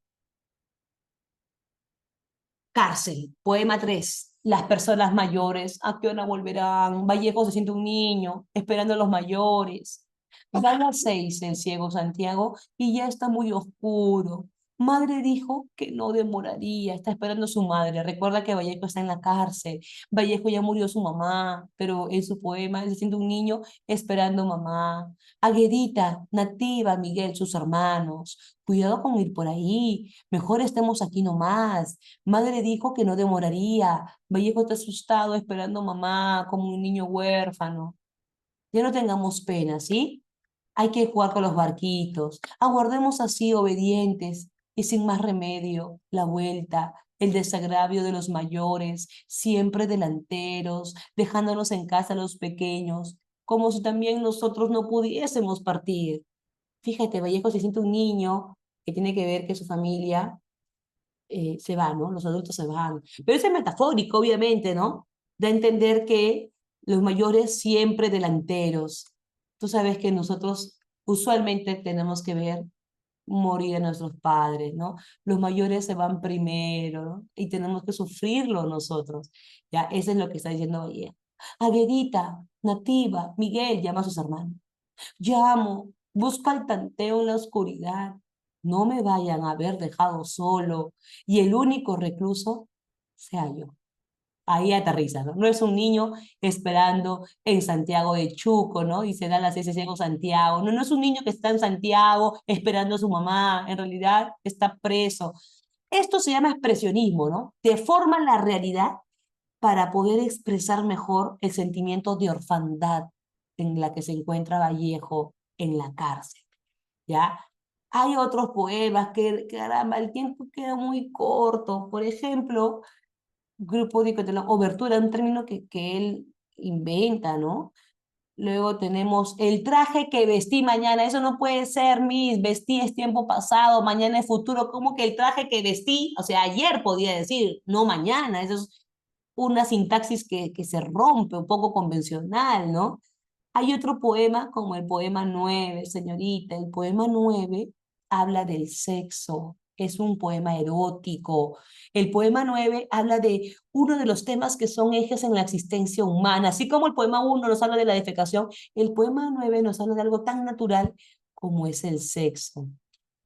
Cárcel, poema 3. Las personas mayores, ¿a qué hora volverán? Vallejo se siente un niño, esperando a los mayores. Dan las 6 el ciego Santiago y ya está muy oscuro. Madre dijo que no demoraría, está esperando a su madre. Recuerda que Vallejo está en la cárcel. Vallejo ya murió su mamá, pero en su poema él se siente un niño esperando mamá. Aguedita, Nativa, Miguel, sus hermanos. Cuidado con ir por ahí. Mejor estemos aquí nomás. Madre dijo que no demoraría. Vallejo está asustado esperando mamá como un niño huérfano. Ya no tengamos pena, ¿sí? Hay que jugar con los barquitos. Aguardemos así obedientes y sin más remedio la vuelta, el desagravio de los mayores, siempre delanteros, dejándonos en casa a los pequeños, como si también nosotros no pudiésemos partir. Fíjate, Vallejo se siente un niño que tiene que ver que su familia se va, ¿no? Los adultos se van. Pero eso es metafórico, obviamente, ¿no? Da a entender que los mayores siempre delanteros. Tú sabes que nosotros usualmente tenemos que ver morir a nuestros padres, ¿no? Los mayores se van primero, ¿no? Y tenemos que sufrirlo nosotros. Ya, eso es lo que está diciendo Vallejo. Aguedita, Nativa, Miguel, llama a sus hermanos. Llamo, busco al tanteo en la oscuridad. No me vayan a haber dejado solo y el único recluso sea yo. Ahí aterriza, ¿no? No es un niño esperando en Santiago de Chuco, ¿no? Y se da las SC con Santiago. No, no es un niño que está en Santiago esperando a su mamá. En realidad está preso. Esto se llama expresionismo, ¿no? Deforma la realidad para poder expresar mejor el sentimiento de orfandad en la que se encuentra Vallejo en la cárcel, ¿ya? Hay otros poemas que, caramba, el tiempo queda muy corto. Por ejemplo, grupo de la obertura, un término que él inventa, ¿no? Luego tenemos el traje que vestí mañana. Eso no puede ser, mis, vestí es tiempo pasado, mañana es futuro. ¿Cómo que el traje que vestí? O sea, ayer podía decir, no mañana. Eso es una sintaxis que se rompe, un poco convencional, ¿no? Hay otro poema como el poema 9, señorita. El poema 9 habla del sexo. es un poema erótico. El poema 9 habla de uno de los temas que son ejes en la existencia humana. Así como el poema 1 nos habla de la defecación, el poema 9 nos habla de algo tan natural como es el sexo,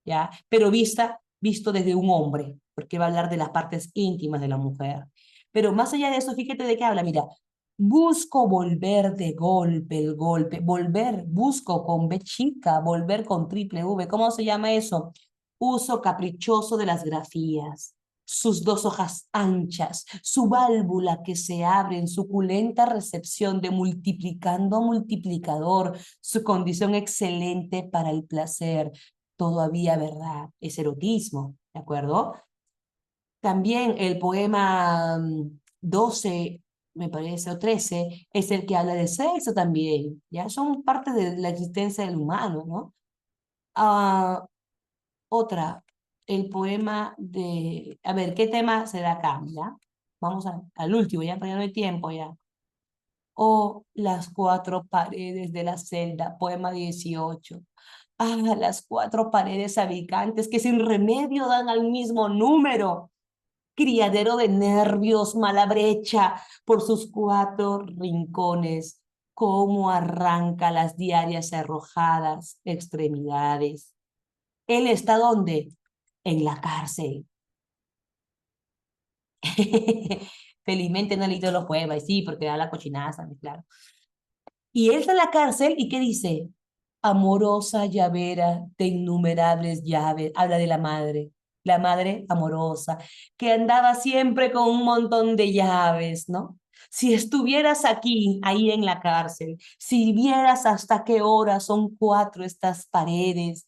¿ya? Pero visto desde un hombre, porque va a hablar de las partes íntimas de la mujer. Pero más allá de eso, fíjate de qué habla, mira, busco volver de golpe, el golpe, volver, busco con B chica, volver con triple V, ¿cómo se llama eso? Uso caprichoso de las grafías, sus dos hojas anchas, su válvula que se abre en suculenta recepción de multiplicando a multiplicador, su condición excelente para el placer, todavía verdad, es erotismo, ¿de acuerdo? También el poema 12, me parece, o 13, es el que habla de sexo también, ¿ya? Son parte de la existencia del humano, ¿no? Ah, otra, el poema de... A ver, ¿qué tema se da acá, ya? Vamos al último, ya, porque ya no hay tiempo, ya. O las cuatro paredes de la celda, poema 18. Ah, las cuatro paredes habitantes que sin remedio dan al mismo número, criadero de nervios, mala brecha por sus cuatro rincones, cómo arranca las diarias arrojadas extremidades. ¿Él está dónde? En la cárcel. Felizmente no he leído los poemas, sí, porque da la cochinaza, claro. Y él está en la cárcel, ¿y qué dice? Amorosa llavera de innumerables llaves, habla de la madre amorosa, que andaba siempre con un montón de llaves, ¿no? Si estuvieras aquí, ahí en la cárcel, si vieras hasta qué hora son cuatro estas paredes,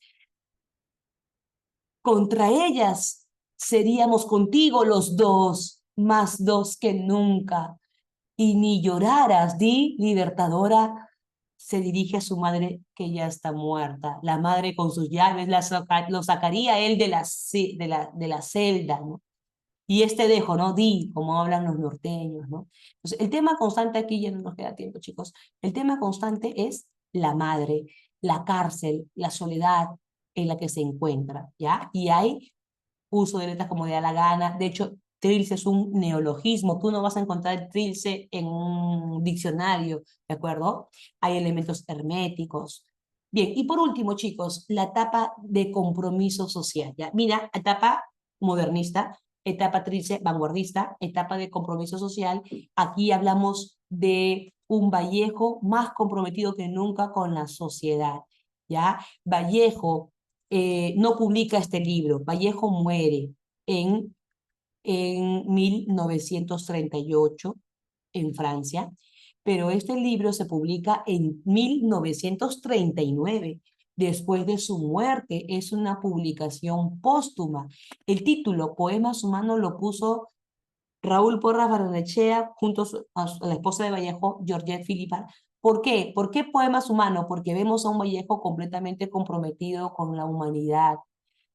contra ellas seríamos contigo los dos, más dos que nunca, y ni lloraras, di, libertadora, se dirige a su madre que ya está muerta. La madre con sus llaves lo sacaría él de la celda, ¿no? Y este dejo, ¿no? Di, como hablan los norteños, ¿no? Entonces, el tema constante aquí, ya no nos queda tiempo, chicos, el tema constante es la madre, la cárcel, la soledad en la que se encuentra, ¿ya? Y hay uso de letras como de da la gana. De hecho, trilce es un neologismo. Tú no vas a encontrar trilce en un diccionario, ¿de acuerdo? Hay elementos herméticos. Bien, y por último, chicos, la etapa de compromiso social. ¿Ya? Mira, etapa modernista, etapa trilce vanguardista, etapa de compromiso social. Aquí hablamos de un Vallejo más comprometido que nunca con la sociedad. ¿Ya? Vallejo no publica este libro. Vallejo muere en, en 1938 en Francia, pero este libro se publica en 1939. Después de su muerte, es una publicación póstuma. El título, Poemas Humanos, lo puso Raúl Porras Barrenechea junto a la esposa de Vallejo, Georgette Philippa. ¿Por qué? ¿Por qué Poemas Humanos? Porque vemos a un Vallejo completamente comprometido con la humanidad.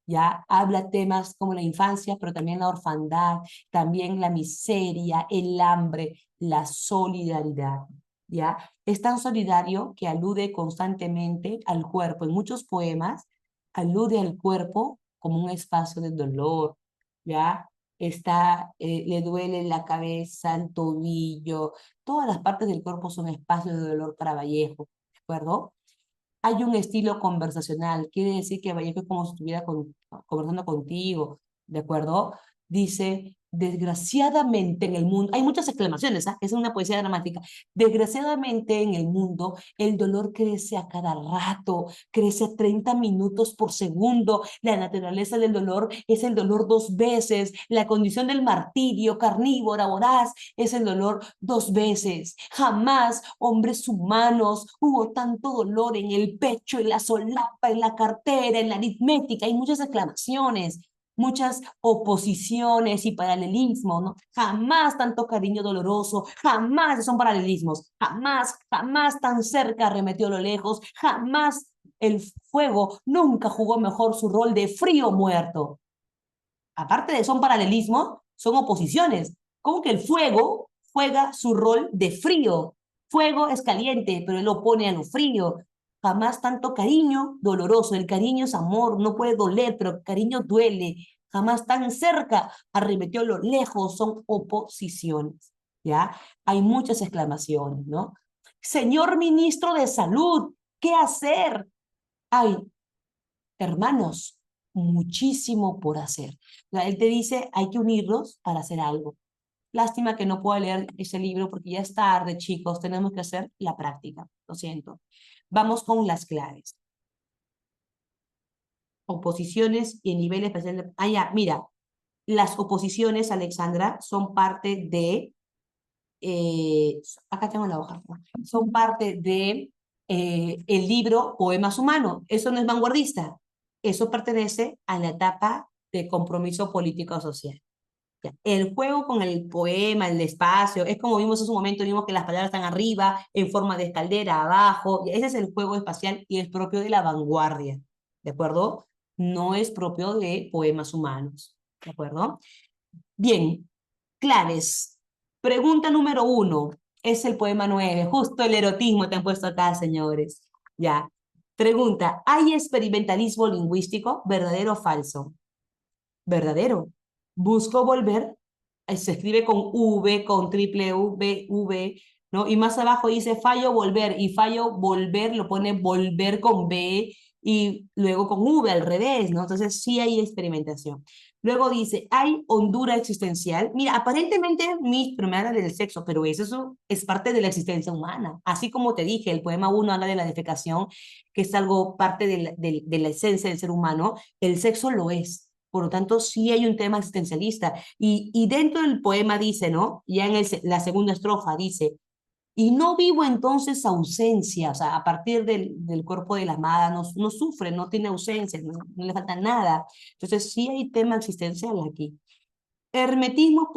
Ya habla temas como la infancia, pero también la orfandad, también la miseria, el hambre, la solidaridad. ¿Ya? Es tan solidario que alude constantemente al cuerpo. En muchos poemas alude al cuerpo como un espacio de dolor, ¿ya? Le duele la cabeza, el tobillo, todas las partes del cuerpo son espacios de dolor para Vallejo, ¿de acuerdo? Hay un estilo conversacional, quiere decir que Vallejo es como si estuviera conversando contigo, ¿de acuerdo? Dice, desgraciadamente en el mundo, hay muchas exclamaciones, ¿ah? Es una poesía dramática. Desgraciadamente en el mundo, el dolor crece a cada rato, crece a 30 minutos por segundo. La naturaleza del dolor es el dolor dos veces. La condición del martirio carnívora, voraz, es el dolor dos veces. Jamás, hombres humanos, hubo tanto dolor en el pecho, en la solapa, en la cartera, en la aritmética. Hay muchas exclamaciones, muchas oposiciones y paralelismos, ¿no? Jamás tanto cariño doloroso, jamás son paralelismos, jamás, jamás tan cerca arremetió a lo lejos, jamás el fuego nunca jugó mejor su rol de frío muerto. Aparte de son paralelismos, son oposiciones. Como que el fuego juega su rol de frío. Fuego es caliente, pero él lo pone a lo frío. Jamás tanto cariño doloroso. El cariño es amor, no puede doler, pero cariño duele. jamás tan cerca, arremetió lo lejos, son oposiciones, ¿ya? Hay muchas exclamaciones, ¿no? Señor ministro de Salud, ¿qué hacer? Hay, hermanos, muchísimo por hacer. O sea, él te dice, hay que unirnos para hacer algo. Lástima que no pueda leer ese libro porque ya es tarde, chicos, tenemos que hacer la práctica, lo siento. Vamos con las claves. Oposiciones y nivel especial de... Ah, ya, mira, las oposiciones, Alexandra, son parte de... acá tengo la hoja. Son parte de el libro Poemas Humanos. Eso no es vanguardista. Eso pertenece a la etapa de compromiso político-social. El juego con el poema, el espacio, es como vimos en su momento, vimos que las palabras están arriba, en forma de escalera, abajo. Ese es el juego espacial y es propio de la vanguardia, ¿de acuerdo? No es propio de poemas humanos, ¿de acuerdo? Bien, claves. Pregunta número 1, es el poema 9, justo el erotismo te han puesto acá, señores. Ya. Pregunta, ¿hay experimentalismo lingüístico? ¿Verdadero o falso? Verdadero. Busco volver, se escribe con V, con triple V, V, ¿no? Y más abajo dice fallo volver, y fallo volver lo pone volver con B y luego con V al revés, ¿no? Entonces sí hay experimentación. Luego dice, ¿hay hondura existencial? Mira, aparentemente pero me habla del sexo, pero eso es parte de la existencia humana. Así como te dije, el poema 1 habla de la defecación, que es algo parte de la esencia del ser humano, el sexo lo es. Por lo tanto, sí hay un tema existencialista. Y dentro del poema dice, ¿no? Ya en la segunda estrofa dice, y no vivo entonces ausencia, o sea, a partir del cuerpo de la amada no sufre, no tiene ausencia, no le falta nada. Entonces, sí hay tema existencial aquí. Hermetismo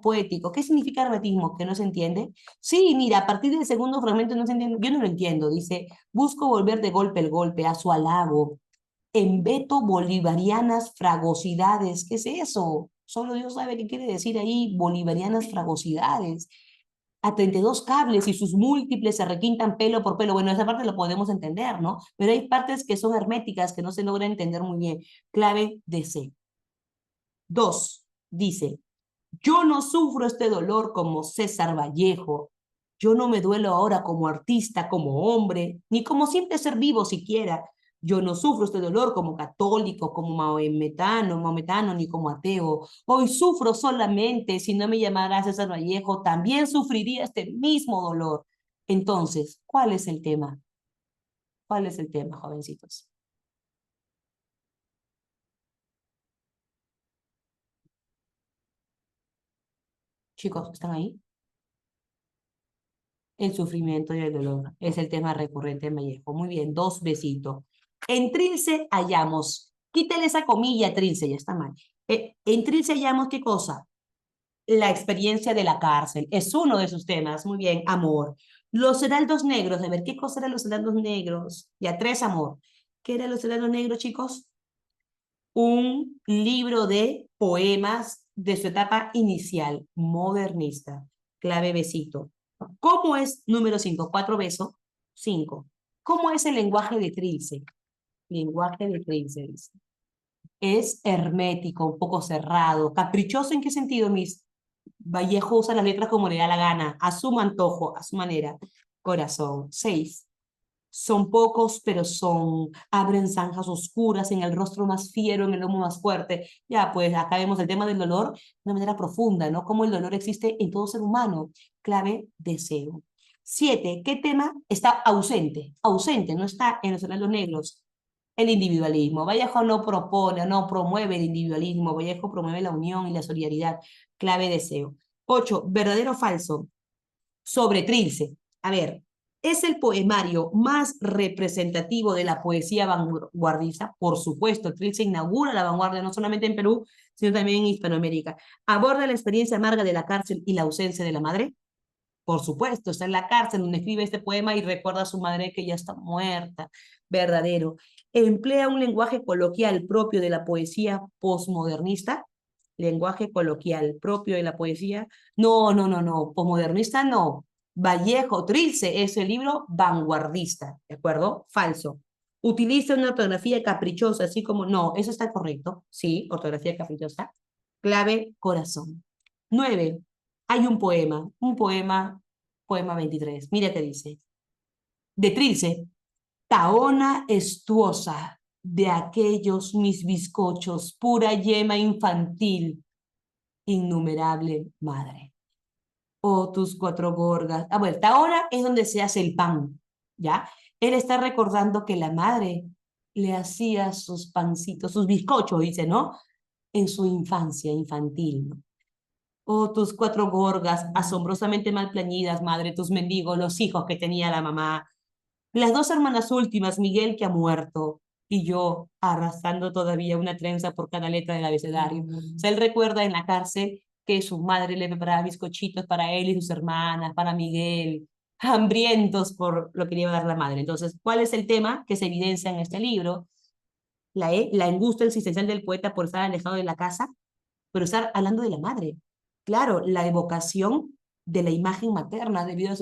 poético. ¿Qué significa hermetismo? ¿Que no se entiende? Sí, mira, a partir del segundo fragmento no se entiende. Yo no lo entiendo. Dice, busco volver de golpe el golpe a su halago en veto bolivarianas fragosidades. ¿Qué es eso? Solo Dios sabe qué quiere decir ahí bolivarianas fragosidades. A 32 cables y sus múltiples se requintan pelo por pelo. Bueno, esa parte lo podemos entender, ¿no? Pero hay partes que son herméticas, que no se logra entender muy bien. Clave de C. 2. Dice, yo no sufro este dolor como César Vallejo. Yo no me duelo ahora como artista, como hombre, ni como simple ser vivo siquiera. Yo no sufro este dolor como católico, como maometano, ni como ateo. Hoy sufro solamente, si no me llamara César Vallejo, también sufriría este mismo dolor. Entonces, ¿cuál es el tema? ¿Cuál es el tema, jovencitos? Chicos, ¿están ahí? El sufrimiento y el dolor es el tema recurrente en Vallejo. Muy bien, 2 besitos. En Trilce hallamos, quítale esa comilla, Trilce, ya está mal. En Trilce hallamos, ¿qué cosa? La experiencia de la cárcel. Es uno de sus temas. Muy bien, amor. Los heraldos negros. A ver, ¿qué cosa eran los heraldos negros? Ya, 3, amor. ¿Qué eran los heraldos negros, chicos? Un libro de poemas de su etapa inicial, modernista. Clave besito. ¿Cómo es, número 5, 4 besos? 5. ¿Cómo es el lenguaje de Trilce? Lenguaje de Trilce, dice. Es hermético, un poco cerrado. ¿Caprichoso en qué sentido, Miss? Vallejo usa las letras como le da la gana, a su antojo, a su manera. Corazón. 6. Son pocos, pero son, abren zanjas oscuras en el rostro más fiero, en el lomo más fuerte. Ya, pues acá vemos el tema del dolor de una manera profunda, ¿no? Cómo el dolor existe en todo ser humano. Clave, deseo. 7. ¿Qué tema está ausente? Ausente, no está en los heraldos negros. El individualismo. Vallejo no propone, no promueve el individualismo. Vallejo promueve la unión y la solidaridad. Clave, deseo. 8. ¿Verdadero o falso? Sobre Trilce. A ver, ¿es el poemario más representativo de la poesía vanguardista? Por supuesto, Trilce inaugura la vanguardia no solamente en Perú, sino también en Hispanoamérica. ¿Aborda la experiencia amarga de la cárcel y la ausencia de la madre? Por supuesto, está en la cárcel donde escribe este poema y recuerda a su madre que ya está muerta. Verdadero. Emplea un lenguaje coloquial propio de la poesía posmodernista. Lenguaje coloquial propio de la poesía. No, no, no, no. Posmodernista no. Vallejo, Trilce es el libro vanguardista. ¿De acuerdo? Falso. Utiliza una ortografía caprichosa, así como, no, eso está correcto, sí, ortografía caprichosa. Clave, corazón. 9. Hay poema 23. Mira qué dice. De Trilce, Taona estuosa, de aquellos mis bizcochos, pura yema infantil, innumerable madre. Oh, tus cuatro gorgas. Ah, bueno, Taona es donde se hace el pan, ¿ya? Él está recordando que la madre le hacía sus pancitos, sus bizcochos, dice, ¿no? En su infancia infantil, ¿no? Oh, tus cuatro gorgas, asombrosamente mal plañidas, madre, tus mendigos, los hijos que tenía la mamá. Las dos hermanas últimas, Miguel que ha muerto, y yo arrastrando todavía una trenza por cada letra del abecedario. O sea, él recuerda en la cárcel que su madre le preparaba bizcochitos para él y sus hermanas, para Miguel, hambrientos por lo que le iba a dar la madre. Entonces, ¿cuál es el tema que se evidencia en este libro? La angustia existencial del poeta por estar alejado de la casa, pero estar hablando de la madre. Claro, la evocación de la imagen materna debido a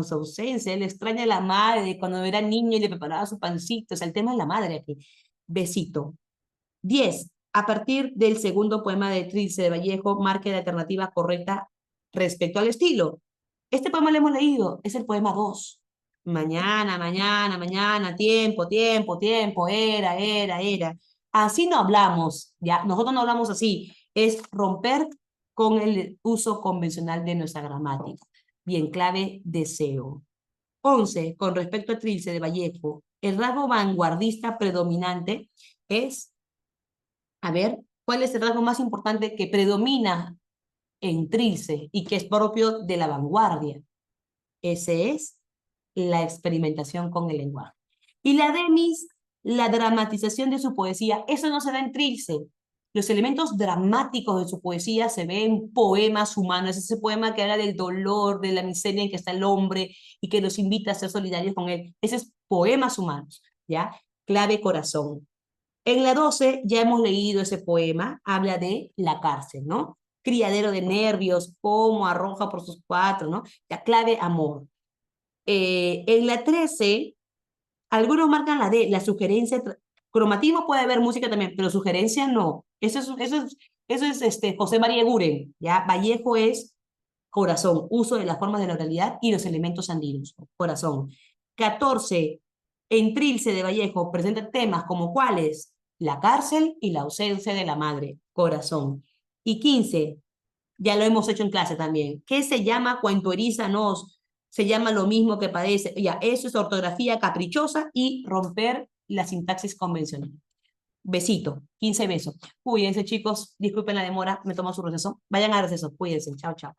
su ausencia. Él extraña a la madre cuando era niño y le preparaba su pancito. O sea, el tema es la madre aquí. Besito. 10. A partir del segundo poema de Trilce de Vallejo, marque la alternativa correcta respecto al estilo. Este poema lo hemos leído, es el poema 2. Mañana, mañana, mañana, tiempo, tiempo, tiempo, era. Así no hablamos, ¿ya? Nosotros no hablamos así. Es romper con el uso convencional de nuestra gramática. Bien, clave, deseo. 11. Con respecto a Trilce de Vallejo, el rasgo vanguardista predominante es, a ver, ¿cuál es el rasgo más importante que predomina en Trilce y que es propio de la vanguardia? Ese es la experimentación con el lenguaje. Y la Demis, la dramatización de su poesía, eso no se da en Trilce. Los elementos dramáticos de su poesía se ven en poemas humanos, ese poema que habla del dolor, de la miseria en que está el hombre y que nos invita a ser solidarios con él. Ese es poemas humanos, ¿ya? Clave corazón. En la 12 ya hemos leído ese poema, habla de la cárcel, ¿no? Criadero de nervios, pomo arroja por sus cuatro, ¿no? La clave amor. En la 13, algunos marcan la D, la sugerencia. Cromatismo puede haber música también, pero sugerencia no. Eso es José María Guren, ¿ya? Vallejo es corazón, uso de las formas de la oralidad y los elementos andinos, corazón. 14, en Trilce de Vallejo presenta temas como cuáles, la cárcel y la ausencia de la madre, corazón. Y 15, ya lo hemos hecho en clase también. ¿Qué se llama cuento erizanos? Se llama lo mismo que padece. Ya, eso es ortografía caprichosa y romper la sintaxis convencional. Besito, 15 besos. Cuídense, chicos. Disculpen la demora, me tomo su receso. Vayan a receso, cuídense. Chao, chao.